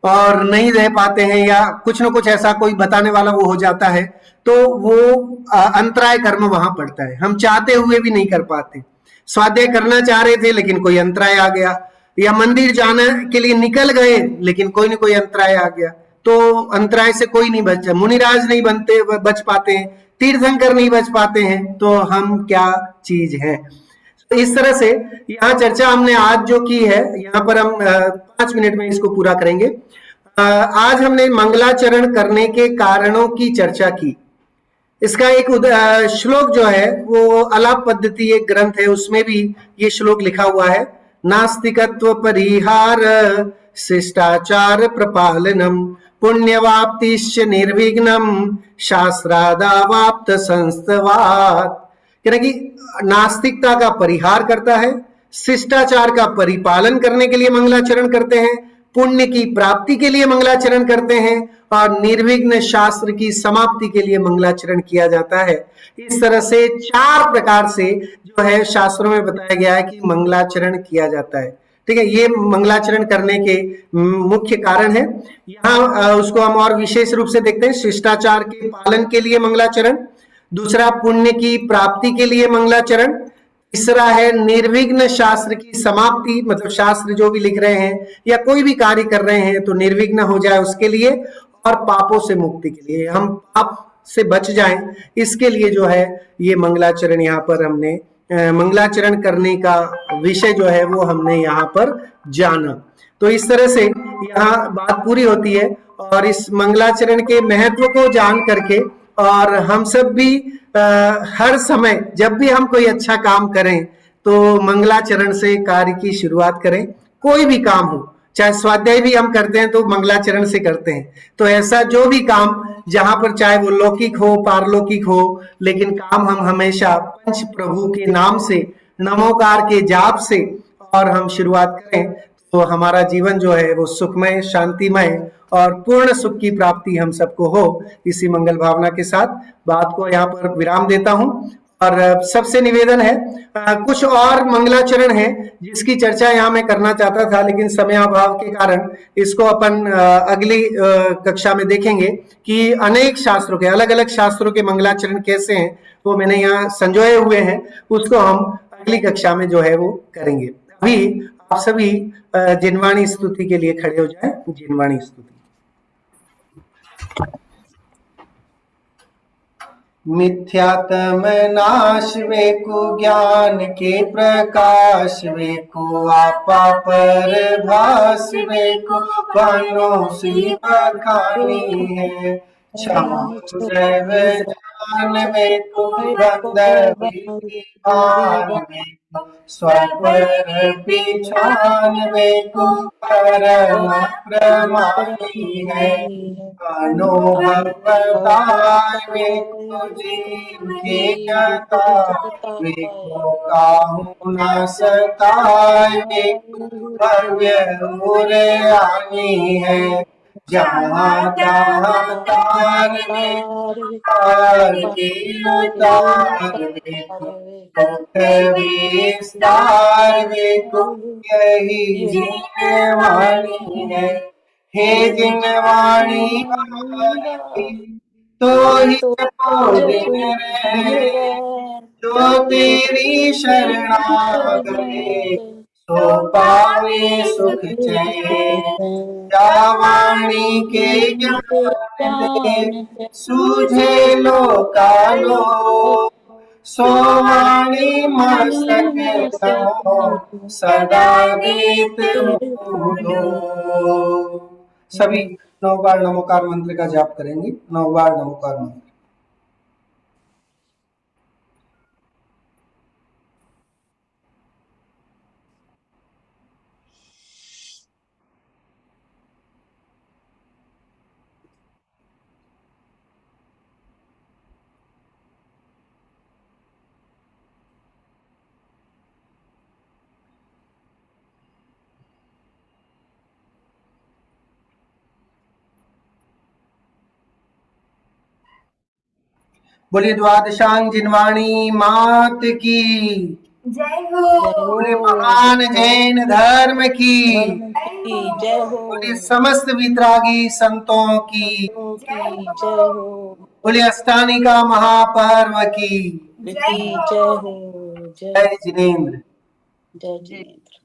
और नहीं दे पाते हैं, या कुछ ना कुछ ऐसा कोई बताने वाला वो हो जाता है, तो वो अंतराय कर्म वहां पड़ता है। हम चाहते हुए भी नहीं कर पाते। स्वाध्याय करना चाह रहे थे लेकिन कोई अंतराय आ गया, या मंदिर जाने के लिए निकल गए लेकिन कोई ना कोई अंतराय आ गया। तो अंतराय से कोई नहीं बच, मुनिराज नहीं बनते बच पाते हैं, तीर्थंकर नहीं बच पाते हैं, तो हम क्या चीज है। तो इस तरह से यहाँ चर्चा हमने आज जो की है, यहाँ पर हम 5 मिनट में इसको पूरा करेंगे। आज हमने मंगलाचरण करने के कारणों की चर्चा की। इसका एक श्लोक जो है वो अलाप पद्धति एक ग्रंथ है, उसमें भी ये श्लोक लिखा हुआ है। नास्तिकत्व परिहार शिष्टाचार प्रपालनम पुण्यवाप्तिश्च निर्विघ्नम शास्त्रादावाप्त संस्तवात्। यानी कि नास्तिकता का परिहार करता है, शिष्टाचार का परिपालन करने के लिए मंगलाचरण करते हैं, पुण्य की प्राप्ति के लिए मंगलाचरण करते हैं, और निर्विघ्न शास्त्र की समाप्ति के लिए मंगलाचरण किया जाता है। इस तरह से 4 प्रकार से जो है शास्त्रों में बताया गया है कि मंगलाचरण किया जाता है। ठीक है, ये मंगलाचरण करने के मुख्य कारण है। यहाँ उसको हम और विशेष रूप से देखते हैं। शिष्टाचार के पालन के लिए मंगलाचरण, दूसरा पुण्य की प्राप्ति के लिए मंगलाचरण, तीसरा है निर्विघ्न शास्त्र की समाप्ति, मतलब शास्त्र जो भी लिख रहे हैं या कोई भी कार्य कर रहे हैं तो निर्विघ्न हो जाए उसके लिए, और पापों से मुक्ति के लिए, हम पाप से बच जाएं, इसके लिए जो है ये मंगलाचरण यहाँ पर हमने मंगलाचरण करने का विषय जो है वो हमने यहाँ पर जाना। तो इस तरह से यहाँ बात पूरी होती है और इस मंगलाचरण के महत्व को जान करके और हम सब भी हर समय जब भी हम कोई अच्छा काम करें तो मंगलाचरण से कार्य की शुरुआत करें। कोई भी काम हो, चाहे स्वाध्याय भी हम करते हैं तो मंगलाचरण से करते हैं। तो ऐसा जो भी काम जहां पर चाहे वो लौकिक हो पारलौकिक हो, लेकिन काम हम हमेशा पंच प्रभु के नाम से नमोकार के जाप से और हम शुरुआत करें तो हमारा जीवन जो है वो सुखमय शांतिमय और पूर्ण सुख की प्राप्ति हम सबको हो। इसी मंगल भावना के साथ बात को यहाँ पर विराम देता हूँ और सबसे निवेदन है कुछ और मंगलाचरण है जिसकी चर्चा यहाँ मैं करना चाहता था, लेकिन समयाभाव के कारण इसको अपन अगली कक्षा में देखेंगे कि अनेक शास्त्रों के अलग अलग शास्त्रों के मंगलाचरण कैसे हैं वो मैंने यहाँ संजोए हुए हैं, उसको हम अगली कक्षा में जो है वो करेंगे। अभी आप सभी जिनवाणी स्तुति के लिए खड़े हो जाएं। जिनवाणी स्तुति। मिथ्यात्म नाश वेको ज्ञान के प्रकाश वेको आपा पर भास वेको बनो सी बखानी है क्षमा सर्व जान वेको बंदर विधान वेको स्वपर पिछान वेको परम प्रमाणी है अनुभव बताए वेको जीव के ज्ञाता वेको काहू न सताए वेको भव्य उर आनी है जहाँ तहाँ तार वेको के उतार वेको विस्तार वेको यही जीववाणी है। हे जिनवाणी तो ही दिन रहे जो तेरी शरणागते सो पावे सुख चैन वाणी के ज्ञान सूझे लो कालो सो वाणी मस्तक सदा गीत सभी 9 बार नमोकार मंत्र का जाप करेंगे। 9 बार नमोकार मंत्र। बोलिए द्वादशांग जिनवाणी मात की जय हो। बोलिए महान जैन धर्म की जय हो। बोलिए समस्त वितरागी संतों की जय हो। बोलिए अष्टानिका महापर्व की जय हो। जय जिनेन्द्र। जय जिनेन्द्र।